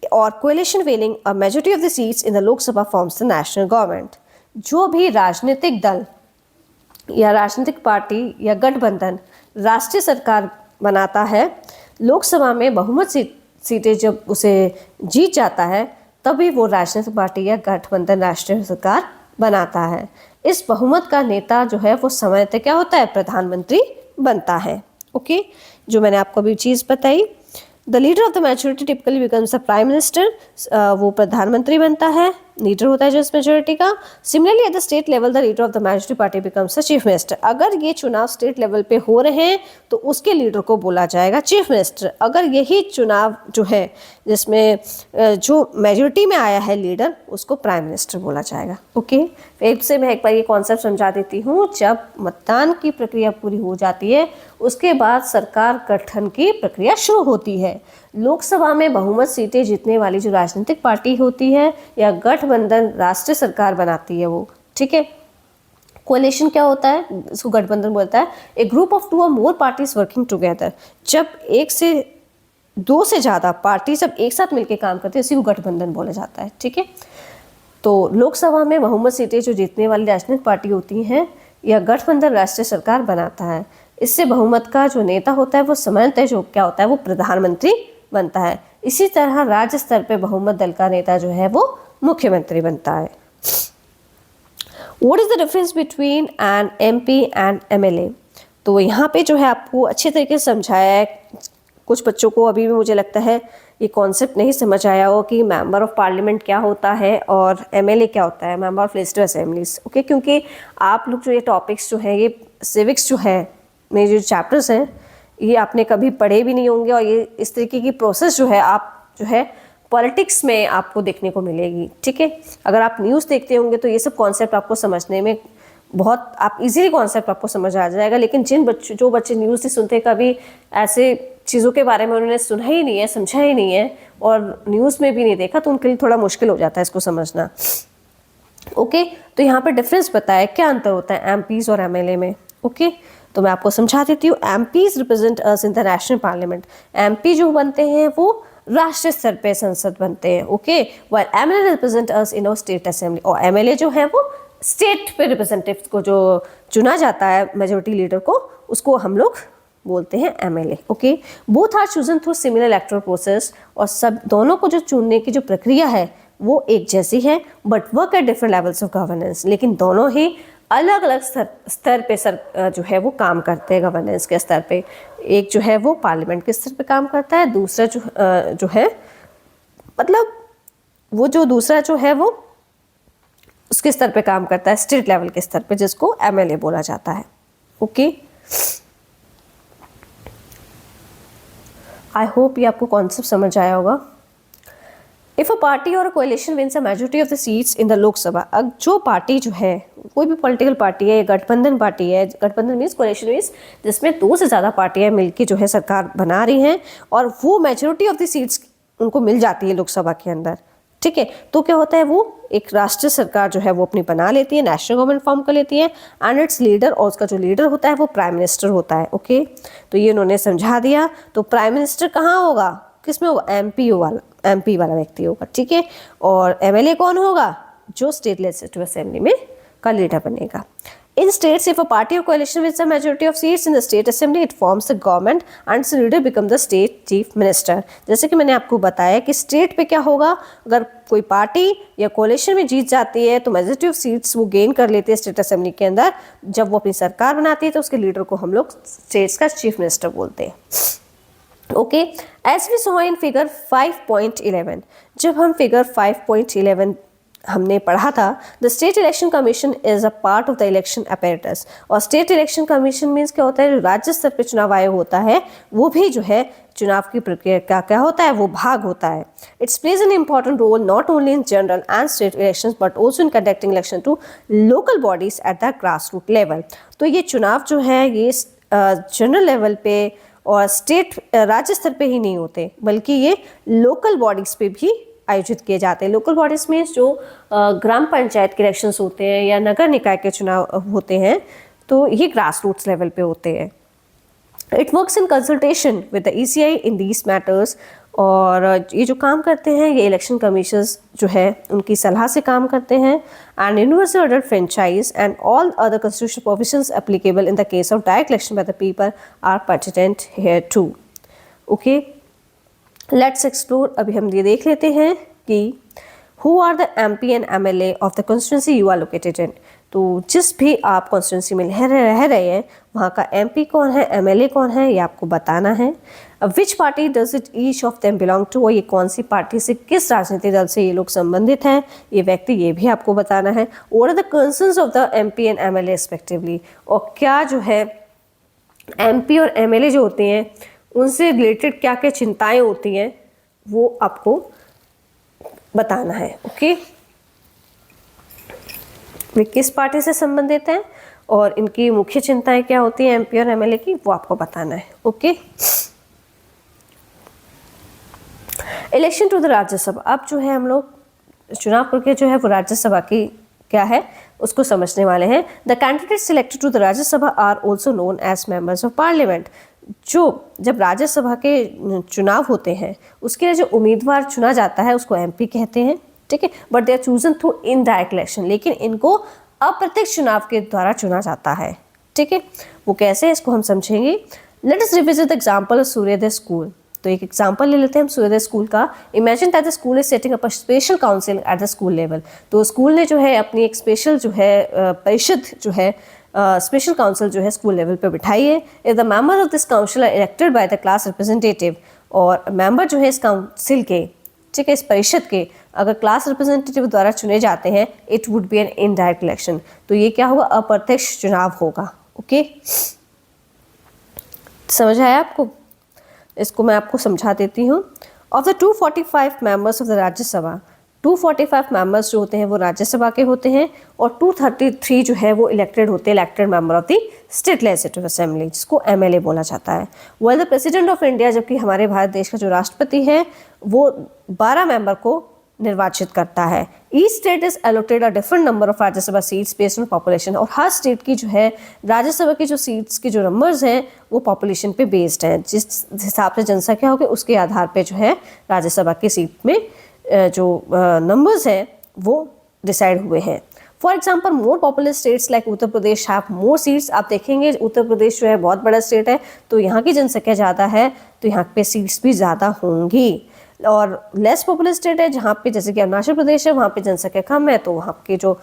और coalition winning a majority of the seats in the Lok Sabha forms the national government. जो भी राजनीतिक दल या राजनीतिक पार्टी या गठबंधन राष्ट्रीय सरकार बनाता है, लोकसभा में बहुमत सीटें जब उसे जीत जाता है तभी वो राजनीतिक पार्टी या गठबंधन राष्ट्रीय सरकार बनाता है। इस बहुमत का नेता जो है वो सामान्यतः क्या होता है, प्रधानमंत्री बनता है। ओके, जो मैंने आपको अभी चीज़ बताई, the leader of the majority typically becomes the prime minister. वो प्रधानमंत्री बनता है, लीडर होता है जो इस मेजोरिटी का। Similarly at the state level the leader of the majority party becomes the chief minister. अगर ये चुनाव स्टेट लेवल पे हो रहे हैं तो उसके लीडर को बोला जाएगा चीफ मिनिस्टर। अगर यही चुनाव जो है जिसमें जो मेजोरिटी में आया है लीडर उसको प्राइम मिनिस्टर बोला जाएगा। ओके, फिर से मैं एक बार ये कॉन्सेप्ट समझा देती हूँ। जब मतदान की प्रक्रिया पूरी हो जाती है उसके बाद सरकार गठन की प्रक्रिया शुरू होती है। लोकसभा में बहुमत सीटें जीतने वाली जो राजनीतिक पार्टी होती है या गठबंधन राष्ट्रीय सरकार बनाती है वो, ठीक है। कोalition क्या होता है, इसको गठबंधन बोलता है। ए ग्रुप ऑफ 2 और मोर पार्टीज वर्किंग टुगेदर। जब 1 से 2 से ज़्यादा पार्टी जब एक साथ मिलकर काम करते हैं उसी को गठबंधन बोला जाता है, ठीक है। तो लोकसभा में बहुमत सीटें जो जीतने वाली राजनीतिक पार्टी होती हैं या गठबंधन राष्ट्रीय सरकार बनाता है। इससे बहुमत का जो नेता होता है वो सामान्यतः जो क्या होता है वो प्रधानमंत्री बनता है। इसी तरह राज्य स्तर पर बहुमत दल का नेता जो है वो मुख्यमंत्री बनता है। What is the difference between an MP and MLA? तो यहाँ पे जो है आपको अच्छे तरीके से समझाया है। कुछ बच्चों को अभी भी मुझे लगता है ये कॉन्सेप्ट नहीं समझ आया हो कि मेंबर ऑफ पार्लियामेंट क्या होता है और MLA क्या होता है, member of legislative assemblies. Okay, क्योंकि आप लोग जो ये टॉपिक्स जो है ये सिविक्स जो है मेरे जो चैप्टर्स हैं ये आपने कभी पढ़े भी नहीं होंगे और ये इस तरीके की प्रोसेस जो है आप जो है पॉलिटिक्स में आपको देखने को मिलेगी, ठीक है। अगर आप न्यूज़ देखते होंगे तो ये सब कॉन्सेप्ट आपको समझने में बहुत आप इजीली कॉन्सेप्ट आपको समझ आ जाएगा। लेकिन जो बच्चे न्यूज़ नहीं सुनते, कभी ऐसे चीज़ों के बारे में उन्होंने सुना ही नहीं है, समझा ही नहीं है और न्यूज़ में भी नहीं देखा, तो उनके लिए थोड़ा मुश्किल हो जाता है इसको समझना। ओके, तो यहाँ पर डिफरेंस बताया क्या अंतर होता है MPs और MLA में। ओके, तो मैं आपको समझा देती हूँ। MPs represent us in the national parliament. MP जो बनते हैं वो राष्ट्रीय स्तर पे संसद बनते हैं। Okay, while MLA represent us in our state assembly, और एमएलए जो है वो स्टेट पे रिप्रेजेंटेटिव को जो चुना जाता है मेजोरिटी लीडर को, उसको हम लोग बोलते हैं MLA. Okay, both are chosen through similar electoral process, और सब दोनों को जो चुनने की जो प्रक्रिया है वो एक जैसी है, but work at different levels of governance, लेकिन दोनों ही अलग अलग स्तर पे जो है वो काम करते हैं गवर्नेंस के स्तर पे। एक जो है वो पार्लियामेंट के स्तर पे काम करता है, दूसरा जो है मतलब वो जो दूसरा जो है वो उसके स्तर पे काम करता है, स्टेट लेवल के स्तर पे, जिसको एमएलए बोला जाता है। ओके, आई होप ये आपको कॉन्सेप्ट समझ आया होगा। इफ अ पार्टी और कोalition wins a majority of the seats in the लोक सभा, अब जो पार्टी जो है, कोई भी पॉलिटिकल पार्टी है, गठबंधन पार्टी है, गठबंधन मीन्स कोalition मीन्स जिसमें दो से ज़्यादा पार्टियां मिलकर जो है सरकार बना रही हैं, और वो मेजोरिटी ऑफ द सीट्स उनको मिल जाती है लोकसभा के अंदर, ठीक है, तो क्या होता है, वो एक राष्ट्रीय सरकार जो है वो अपनी बना लेती है, नेशनल गवर्नमेंट फॉर्म कर लेती है, एंड इट्स लीडर, और उसका जो लीडर होता है वो प्राइम मिनिस्टर होता है। ओके, तो ये उन्होंने समझा दिया। तो प्राइम मिनिस्टर कहाँ होगा, किसमें होगा, एमपी वाला व्यक्ति होगा, ठीक है, और एमएलए कौन होगा, जो स्टेट लेजिस्लेटिव असेंबली में का लीडर बनेगा। In states, if a party or coalition wins a majority of seats in the state assembly, it forms the government and its leader become the state chief minister. जैसे कि मैंने आपको बताया कि state पे क्या होगा, अगर कोई पार्टी या कोalition में जीत जाती है तो मेजोरिटी ऑफ सीट्स वो गेन कर लेते हैं स्टेट असेंबली के अंदर, जब वो अपनी सरकार बनाती है तो उसके लीडर को हम लोग स्टेट्स का चीफ मिनिस्टर बोलते हैं। Okay, as we saw in figure 5.11, जब हम फिगर 5.11 हमने पढ़ा था, the state election commission is a part of the election apparatus, और स्टेट इलेक्शन कमीशन मीन्स क्या होता है, जो राज्य स्तर पे चुनाव आयोग होता है वो भी जो है चुनाव की प्रक्रिया का क्या होता है, वो भाग होता है। It's plays an important role not only in general and state elections but also in conducting election to local bodies at the grass root level. तो ये चुनाव जो है ये जनरल लेवल पे और स्टेट राज्य स्तर पे ही नहीं होते, बल्कि ये लोकल बॉडीज पे भी आयोजित किए जाते हैं। लोकल बॉडीज में जो ग्राम पंचायत के इलेक्शंस होते हैं या नगर निकाय के चुनाव होते हैं, तो ये ग्रास रूट्स लेवल पे होते हैं। It works in consultation with the ECI in these matters, और ये जो काम करते हैं ये इलेक्शन कमीशंस जो है उनकी सलाह से काम करते हैं। And universal order franchise and all other constitutional provisions applicable in the case of direct election by the people are pertinent here too. Okay, let's explore. अभी हम ये देख लेते हैं कि who are the MP and MLA of the constituency you are located in. तो जिस भी आप कॉन्स्टिट्यूंसी में रह रहे हैं वहाँ का MP कौन है, MLA कौन है, ये आपको बताना है। Which party does it each of them belong to, और ये कौन सी पार्टी से, किस राजनीतिक दल से ये लोग संबंधित हैं, ये व्यक्ति, ये भी आपको बताना है। What are the concerns of the MP and MLA respectively, और क्या जो है MP और MLA जो होते हैं उनसे रिलेटेड क्या क्या चिंताएं होती हैं वो आपको बताना है। ओके, वे किस पार्टी से संबंधित हैं और इनकी मुख्य चिंताएं क्या होती हैं MP और MLA की, वो आपको बताना है। Okay, election to the Rajya Sabha. अब जो है हम लोग चुनाव प्रक्रिया जो है वो राज्यसभा की क्या है उसको समझने वाले हैं। The candidate selected to the Rajya Sabha are also known as members of parliament. जो जब राज्यसभा के चुनाव होते हैं उसके लिए जो उम्मीदवार चुना जाता है उसको MP कहते हैं, ठीक है, but they are chosen through indirect election, लेकिन इनको अप्रत्यक्ष चुनाव के द्वारा चुना जाता है, ठीक है। वो कैसे है इसको हम समझेंगे। Let us revisit the example of सूर्योदय स्कूल। तो एक एग्जांपल ले लेते हैं हम सूर्योदय स्कूल का। Imagine that the school is setting up a special council at the school level. तो स्कूल ने जो है अपनी एक स्पेशल जो है परिषद जो है स्पेशल काउंसिल जो है स्कूल लेवल पे बिठाई है। If the member of this council are elected by the class representative, और मेंबर जो है इस काउंसिल के, ठीक है, इस परिषद के अगर क्लास रिप्रेजेंटेटिव द्वारा चुने जाते हैं, it would be an indirect election. तो ये क्या होगा, अप्रत्यक्ष चुनाव होगा। ओके, समझ आया आपको? इसको मैं आपको समझा देती हूँ। Of the 245 members of the Rajya Sabha, 245 members जो होते हैं वो राज्यसभा के होते हैं, और 233 जो है वो इलेक्टेड होते हैं, elected member of the state legislative assembly, जिसको MLA बोला जाता है। Well the president of India, जबकि हमारे भारत देश का जो राष्ट्रपति है वो 12 मेंबर को निर्वाचित करता है। Each state is allotted a different number of Rajya Sabha seats based on population, और हर स्टेट की जो है राज्यसभा की जो सीट्स के जो नंबर्स हैं वो पॉपुलेशन पे बेस्ड हैं। जिस हिसाब से जनसंख्या होगी उसके आधार पे जो है राज्यसभा की सीट में जो नंबर्स हैं वो डिसाइड हुए हैं। For example more popular states like Uttar Pradesh have more seats. आप देखेंगे उत्तर प्रदेश जो है बहुत बड़ा स्टेट है, तो यहाँ की जनसंख्या ज़्यादा है तो यहाँ पे सीट्स भी ज़्यादा होंगी। और लेस पॉपुलर स्टेट है जहाँ पे जैसे कि अरुणाचल प्रदेश है, वहाँ पे जनसंख्या कम है तो वहाँ की जो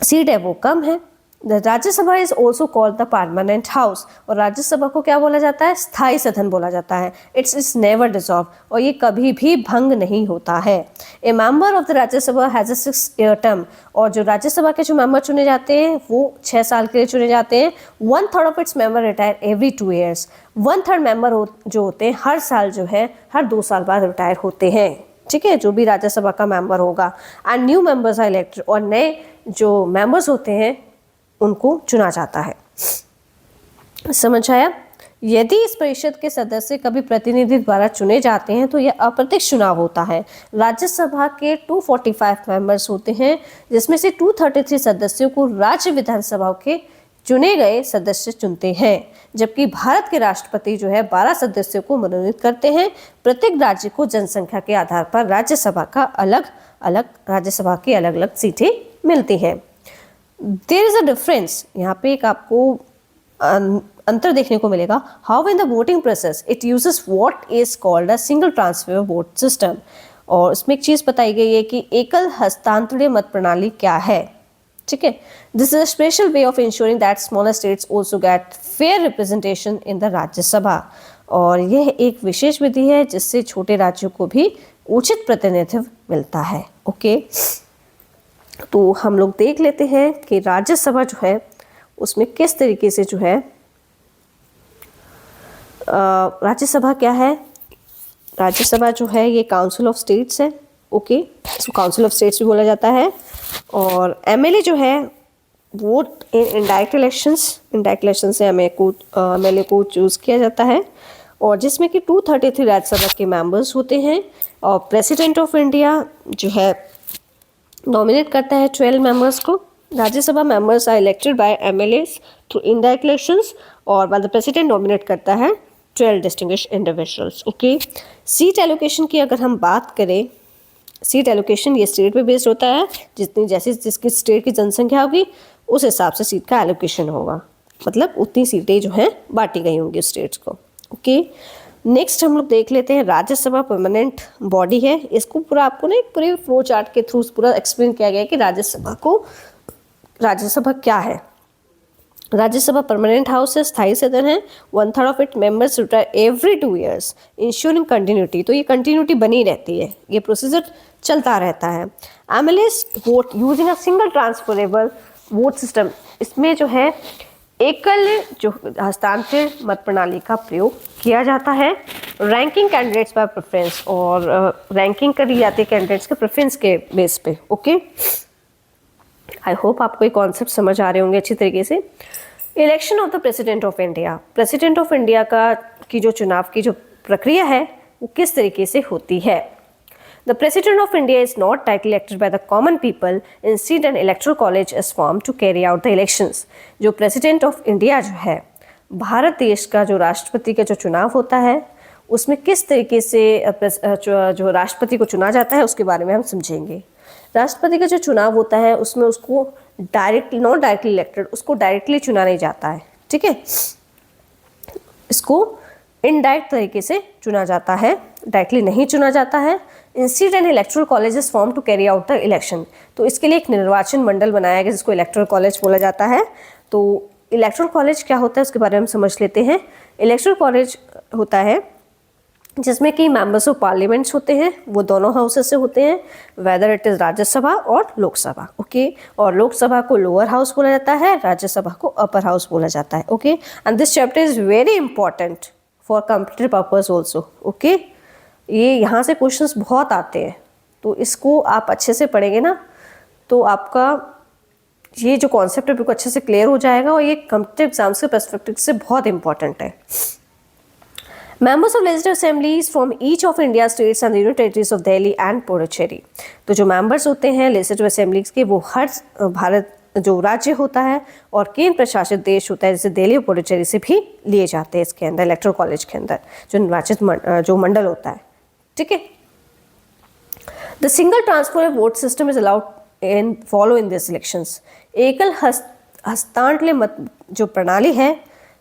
सीट है वो कम है। Rajya Sabha is also called the permanent house, और राज्यसभा को क्या बोला जाता है? स्थायी सदन बोला जाता है। इट्स इज नेवर डिसॉल्व, और ये कभी भी भंग नहीं होता है। ए member of the Rajya Sabha has a 6-year term, और जो राज्यसभा के जो मेंबर चुने जाते हैं वो 6 साल के लिए चुने जाते हैं। 1/3 of its member retire every 2 years। 1/3 member जो होते हैं हर साल जो है हर 2 साल बाद रिटायर होते हैं, ठीक है, जो भी राज्यसभा का मेंबर होगा। And new members are elected, और नए जो मेंबर्स होते हैं उनको चुना जाता है। समझ आया? यदि इस परिषद के सदस्य कभी प्रतिनिधि द्वारा चुने जाते हैं तो यह अप्रत्यक्ष चुनाव होता है। राज्यसभा के 245 मेंबर्स होते हैं, जिसमें से 233 सदस्यों को राज्य विधानसभा के चुने गए सदस्य चुनते हैं, जबकि भारत के राष्ट्रपति जो है 12 सदस्यों को मनोनीत करते हैं। प्रत्येक राज्य को जनसंख्या के आधार पर राज्यसभा की अलग अलग सीटें मिलती हैं। देयर इज अ डिफरेंस, यहाँ पे एक आपको अंतर देखने को मिलेगा। How in the voting process it uses what is called a single transfer vote system, और इसमें एक चीज बताई गई है कि एकल हस्तांतरणीय मत प्रणाली क्या है, ठीक है। This is a special way of ensuring that smaller states also get fair representation in the Rajya Sabha, और यह एक विशेष विधि है जिससे छोटे राज्यों को भी उचित प्रतिनिधित्व मिलता है। ओके, तो हम लोग देख लेते हैं कि राज्यसभा जो है उसमें किस तरीके से जो है राज्यसभा क्या है। राज्यसभा जो है ये काउंसिल ऑफ स्टेट्स है, ओके, इसको काउंसिल ऑफ स्टेट्स भी बोला जाता है। और एमएलए जो है वोट इन इनडायरेक्ट इलेक्शन से एमएलए को चूज़ किया जाता है, और जिसमें कि 233 राज्यसभा के मेंबर्स होते हैं। और प्रेसिडेंट ऑफ इंडिया जो है नॉमिनेट करता है 12 मेंबर्स को। Rajya Sabha members are elected by MLAs through indirect elections, और बाद प्रेसिडेंट नॉमिनेट करता है 12 distinguished individuals. Okay, seat allocation की अगर हम बात करें, सीट एलोकेशन ये स्टेट पे बेस्ड होता है। जिसकी स्टेट की जनसंख्या होगी उस हिसाब से सीट का एलोकेशन होगा, मतलब उतनी सीटें जो हैं बांटी गई होंगी स्टेट्स को। ओके, नेक्स्ट हम लोग देख लेते हैं राज्यसभा परमानेंट बॉडी है। इसको पूरा आपको ना एक पूरे फ्लो चार्ट के थ्रू पूरा एक्सप्लेन किया गया है कि राज्यसभा क्या है। राज्यसभा परमानेंट हाउस है, स्थायी सदन है। 1/3 of it members retire every 2 years ensuring continuity, तो ये कंटिन्यूटी बनी रहती है, ये प्रोसीजर चलता रहता है। MLAs vote using a single transferable vote system, इसमें जो है एकल जो हस्तांतरण मत प्रणाली का प्रयोग किया जाता है। रैंकिंग कैंडिडेट्स बाय प्रेफरेंस, और रैंकिंग करी जाती है कैंडिडेट्स के प्रेफरेंस के बेस पे। ओके, आई होप आपको ये कॉन्सेप्ट समझ आ रहे होंगे अच्छी तरीके से। Election of the president of India, president of India की जो चुनाव की जो प्रक्रिया है वो किस तरीके से होती है। The President of India is not directly elected by the common people. Instead, an electoral college is formed to carry out the elections. जो President of India जो है, भारत देश का जो राष्ट्रपति का जो चुनाव होता है उसमें किस तरीके से जो राष्ट्रपति को चुना जाता है उसके बारे में हम समझेंगे। राष्ट्रपति का जो चुनाव होता है उसमें उसको नॉट डायरेक्टली इलेक्टेड, उसको डायरेक्टली चुना नहीं जाता है, ठीक है, इसको इनडायरेक्ट तरीके से चुना जाता है, डायरेक्टली नहीं चुना जाता है। Institute and electoral college is form to carry out the election, तो इसके लिए एक निर्वाचन मंडल बनाया गया जिसको इलेक्टोरल कॉलेज बोला जाता है। तो इलेक्टोरल कॉलेज क्या होता है उसके बारे में हम समझ लेते हैं। इलेक्टोरल कॉलेज होता है जिसमें कि मेंबर्स ऑफ पार्लियामेंट्स होते हैं, वो दोनों हाउसेस से होते हैं, वेदर इट इज़ राज्यसभा और लोकसभा। ओके, और लोकसभा को लोअर हाउस बोला जाता है, राज्यसभा को अपर हाउस बोला जाता है। Okay, and this chapter is very important for competitive purpose also. Okay, ये यहाँ से क्वेश्चंस बहुत आते हैं, तो इसको आप अच्छे से पढ़ेंगे ना तो आपका ये जो कॉन्सेप्ट है बिल्कुल अच्छे से क्लियर हो जाएगा, और ये कॉम्पिटिटिव एग्जाम्स के पर्सपेक्टिव से बहुत इंपॉर्टेंट है। Members of legislative assemblies from each of India's states and the union territories of Delhi and Puducherry. तो जो members होते हैं legislative assemblies के वो हर भारत जो राज्य होता है और केंद्र प्रशासित देश होता है जैसे दिल्ली और पुडुचेरी से भी लिए जाते हैं इसके अंदर इलेक्टोरल कॉलेज के अंदर जो निर्वाचित जो मंडल होता है, ठीक है। The single transfer vote system is allowed in follow in this elections. एकल हस्तांतरण मत जो प्रणाली है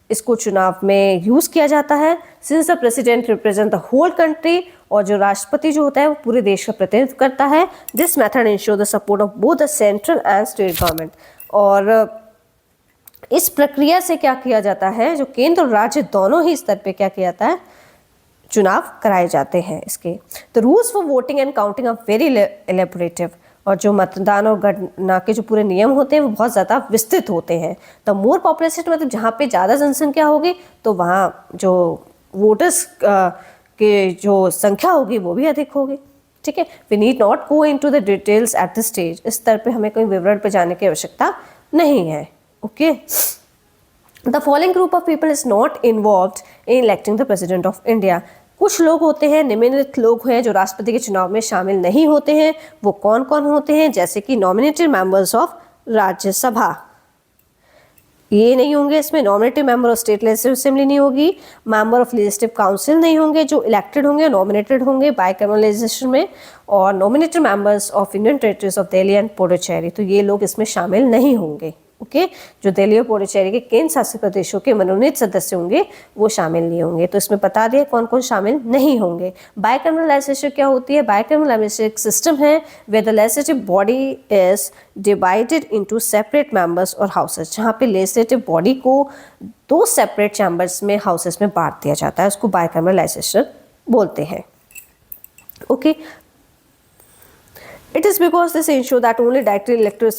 इसको चुनाव में यूज किया जाता है। Since the president represent the whole country, और जो राष्ट्रपति जो होता है वो पूरे देश का प्रतिनिधित्व करता है। This method ensure the support of both the central and state government. और इस प्रक्रिया से क्या किया जाता है, जो केंद्र और राज्य दोनों ही स्तर पे क्या किया जाता है, चुनाव कराए जाते हैं इसके। The rules for voting and counting are very elaborative, और जो मतदान और गणना के जो पूरे नियम होते हैं वो बहुत ज़्यादा विस्तृत होते हैं। द मोर पॉपुलेशन मतलब जहाँ पे ज़्यादा जनसंख्या होगी तो वहाँ जो वोटर्स के जो संख्या होगी वो भी अधिक होगी, ठीक है। We need not go into the details at this stage. इस स्तर पे हमें कोई विवरण पे जाने की आवश्यकता नहीं है, okay. The following group of people is not involved in electing the president of India. कुछ लोग होते हैं, निम्नलिखित लोग हैं जो राष्ट्रपति के चुनाव में शामिल नहीं होते हैं। वो कौन कौन होते हैं, जैसे कि नॉमिनेटेड मेंबर्स ऑफ राज्यसभा, ये नहीं होंगे इसमें। Nominative member of state legislative assembly नहीं होगी। मेंबर ऑफ लेजिस्लेटिव काउंसिल नहीं होंगे, जो इलेक्टेड होंगे, नॉमिनेटेड होंगे बाइकैमरल लेजिस्लेशन में। और nominated members of union territories of Delhi and Puducherry, तो ये लोग इसमें शामिल नहीं होंगे, ओके। जो दिल्ली और पुडुचेरी के केंद्र शासित प्रदेशों के मनोनीत सदस्य होंगे वो शामिल नहीं होंगे। तो इसमें बता दिया कौन कौन शामिल नहीं होंगे। बाइकैमरल लेजिस्लेचर क्या होती है? बाइकैमरल लेजिस्लेटिव सिस्टम है where the legislative body is divided into separate members और हाउसेस, जहाँ पे लेजिस्लेटिव बॉडी को दो सेपरेट चैम्बर्स में, हाउसेस में बांट दिया जाता है, उसको बाइकैमरल लेजिस्लेचर बोलते हैं, okay. It is because this ensure that only directly elected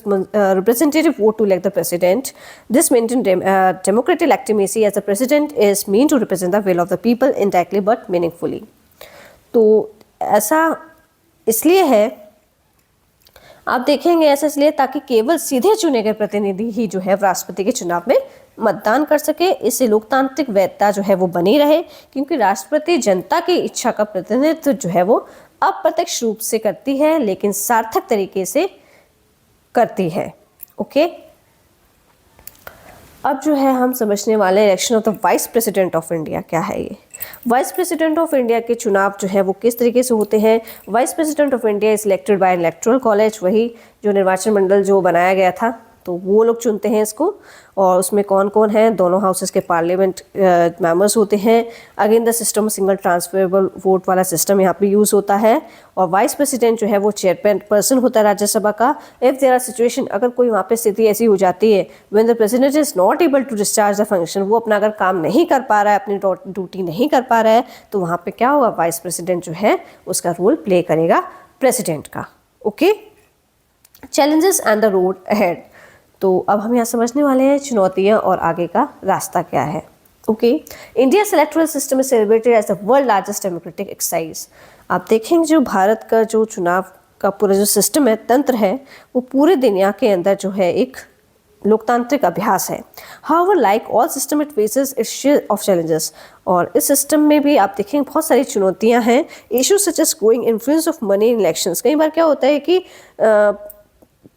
representative vote to elect the president. This maintain democratic legitimacy as the president is meant to represent the will of the people indirectly but meaningfully. तो ऐसा इसलिए है, आप देखेंगे ऐसा इसलिए ताकि केवल सीधे चुने गए प्रतिनिधि ही जो है राष्ट्रपति के चुनाव में मतदान कर सके। इससे लोकतांत्रिक वैधता जो है वो बनी रहे, क्योंकि राष्ट्रपति जनता की इच्छा का प्रतिनिधित्व जो है वो अप्रत्यक्ष रूप से करती है लेकिन सार्थक तरीके से करती है, ओके। अब जो है हम समझने वाले election of the vice president of India क्या है। ये वाइस प्रेसिडेंट ऑफ इंडिया के चुनाव जो है वो किस तरीके से होते हैं। Vice president of India is elected by electoral college, वही जो निर्वाचन मंडल जो बनाया गया था तो वो लोग चुनते हैं इसको। और उसमें कौन कौन है, दोनों हाउसेस के पार्लियामेंट मेंबर्स होते हैं। Again the system single transferable vote वाला सिस्टम यहाँ पे यूज़ होता है। और वाइस प्रेसिडेंट जो है वो चेयरपर्सन होता है राज्यसभा का। इफ़ देयर आर सिचुएशन, अगर कोई वहाँ पे स्थिति ऐसी हो जाती है when the president is not able to discharge the function, वो अपना अगर काम नहीं कर पा रहा है, अपनी ड्यूटी नहीं कर पा रहा है, तो वहाँ पे क्या होगा, वाइस प्रेसिडेंट जो है उसका रोल प्ले करेगा प्रेसिडेंट का, okay. Challenges and the road ahead, तो अब हम यहाँ समझने वाले हैं चुनौतियाँ और आगे का रास्ता क्या है, okay. India electoral system is celebrated as the world largest democratic exercise. आप देखेंगे जो भारत का जो चुनाव का पूरा जो सिस्टम है, तंत्र है, वो पूरे दुनिया के अंदर जो है एक लोकतांत्रिक अभ्यास है। However like all system it faces its share of challenges, और इस सिस्टम में भी आप देखेंगे बहुत सारी चुनौतियाँ हैं। Issues such as growing influence of money in elections, कई बार क्या होता है कि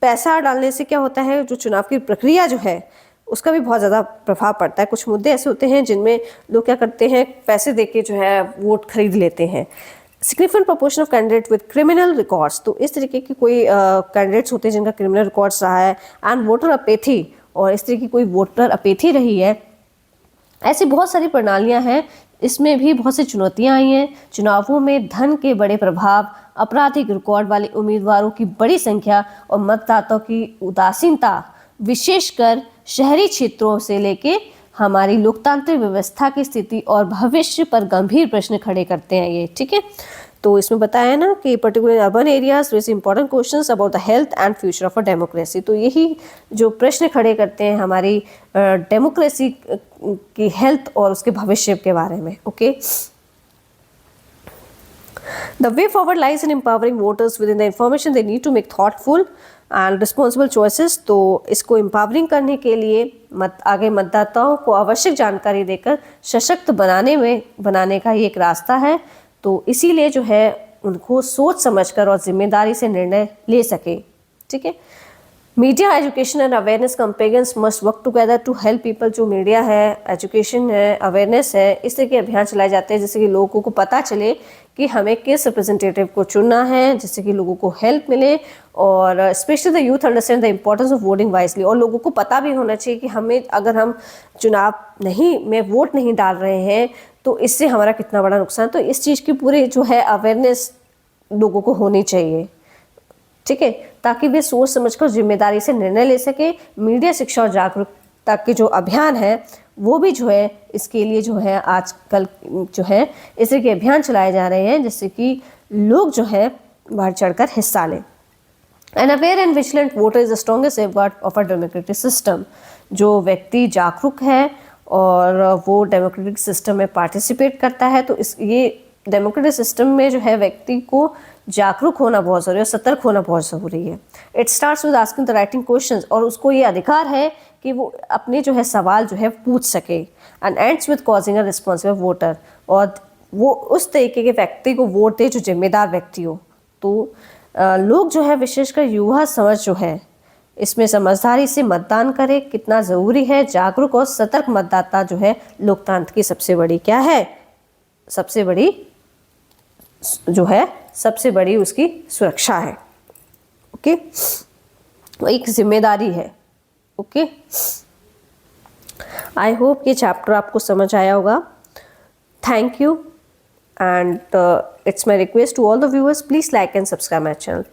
पैसा डालने से क्या होता है, जो चुनाव की प्रक्रिया जो है उसका भी बहुत ज़्यादा प्रभाव पड़ता है। कुछ मुद्दे ऐसे होते हैं जिनमें लोग क्या करते हैं, पैसे देके जो है वोट खरीद लेते हैं। Significant proportion of candidate with criminal records, तो इस तरीके की कोई कैंडिडेट्स होते हैं जिनका क्रिमिनल रिकॉर्ड्स रहा है। एंड वोटर अपेथी, और इस तरह की कोई वोटर अपेथी रही है। ऐसी बहुत सारी प्रणालियाँ हैं, इसमें भी बहुत सी चुनौतियाँ आई हैं। चुनावों में धन के बड़े प्रभाव, आपराधिक रिकॉर्ड वाले उम्मीदवारों की बड़ी संख्या और मतदाताओं की उदासीनता, विशेषकर शहरी क्षेत्रों से लेके हमारी लोकतांत्रिक व्यवस्था की स्थिति और भविष्य पर गंभीर प्रश्न खड़े करते हैं ये, ठीक है। तो इसमें बताया ना कि particular urban areas raise important questions about the health and future of a democracy, तो यही जो प्रश्न खड़े करते हैं हमारी डेमोक्रेसी की हेल्थ और उसके भविष्य के बारे में, okay. The way forward lies in empowering voters within the information they need to make thoughtful and responsible choices. तो इसको एम्पावरिंग करने के लिए आगे मतदाताओं को आवश्यक जानकारी देकर सशक्त बनाने का ये एक रास्ता है। तो इसीलिए जो है उनको सोच समझकर और जिम्मेदारी से निर्णय ले सके। ठीक है। Media education and awareness campaigns must work together to help people. जो मीडिया है, एजुकेशन है, अवेयरनेस है, इस तरह के अभियान चलाए जाते हैं जिससे कि लोगों को पता चले कि हमें किस रिप्रेजेंटेटिव को चुनना है, जिससे कि लोगों को हेल्प मिले और specially the youth understand the importance of voting wisely. और लोगों को पता भी होना चाहिए कि हमें अगर हम चुनाव में वोट नहीं डाल रहे हैं तो इससे हमारा कितना बड़ा नुकसान। तो इस चीज़ की पूरी जो है अवेयरनेस लोगों को होनी चाहिए। ठीक है, ताकि वे सोच समझकर जिम्मेदारी से निर्णय ले सके। मीडिया शिक्षा और जागरूकता के जो अभियान है वो भी जो है इसके लिए जो है आजकल जो है इस तरह के अभियान चलाए जा रहे हैं जिससे कि लोग जो है बढ़ चढ़कर हिस्सा लें। An aware and vigilant voter is the strongest safeguard of a democratic system. जो व्यक्ति जागरूक है और वो डेमोक्रेटिक सिस्टम में पार्टिसिपेट करता है तो ये डेमोक्रेटिक सिस्टम में जो है व्यक्ति को जागरूक होना बहुत ज़रूरी है और सतर्क होना बहुत ज़रूरी है। It starts with asking the writing questions. और उसको ये अधिकार है कि वो अपने जो है सवाल जो है पूछ सके। And ends with causing a responsible voter. और वो उस तरीके के व्यक्ति को वोट दे जो जिम्मेदार व्यक्ति हो। तो लोग जो है विशेषकर युवा समझ जो है इसमें समझदारी से मतदान करे कितना ज़रूरी है। जागरूक और सतर्क मतदाता जो है लोकतंत्र की सबसे बड़ी क्या है, सबसे बड़ी जो है सबसे बड़ी उसकी सुरक्षा है। ओके, एक जिम्मेदारी है। ओके, आई होप ये चैप्टर आपको समझ आया होगा। Thank you and it's my request to all the viewers, please like and subscribe my channel.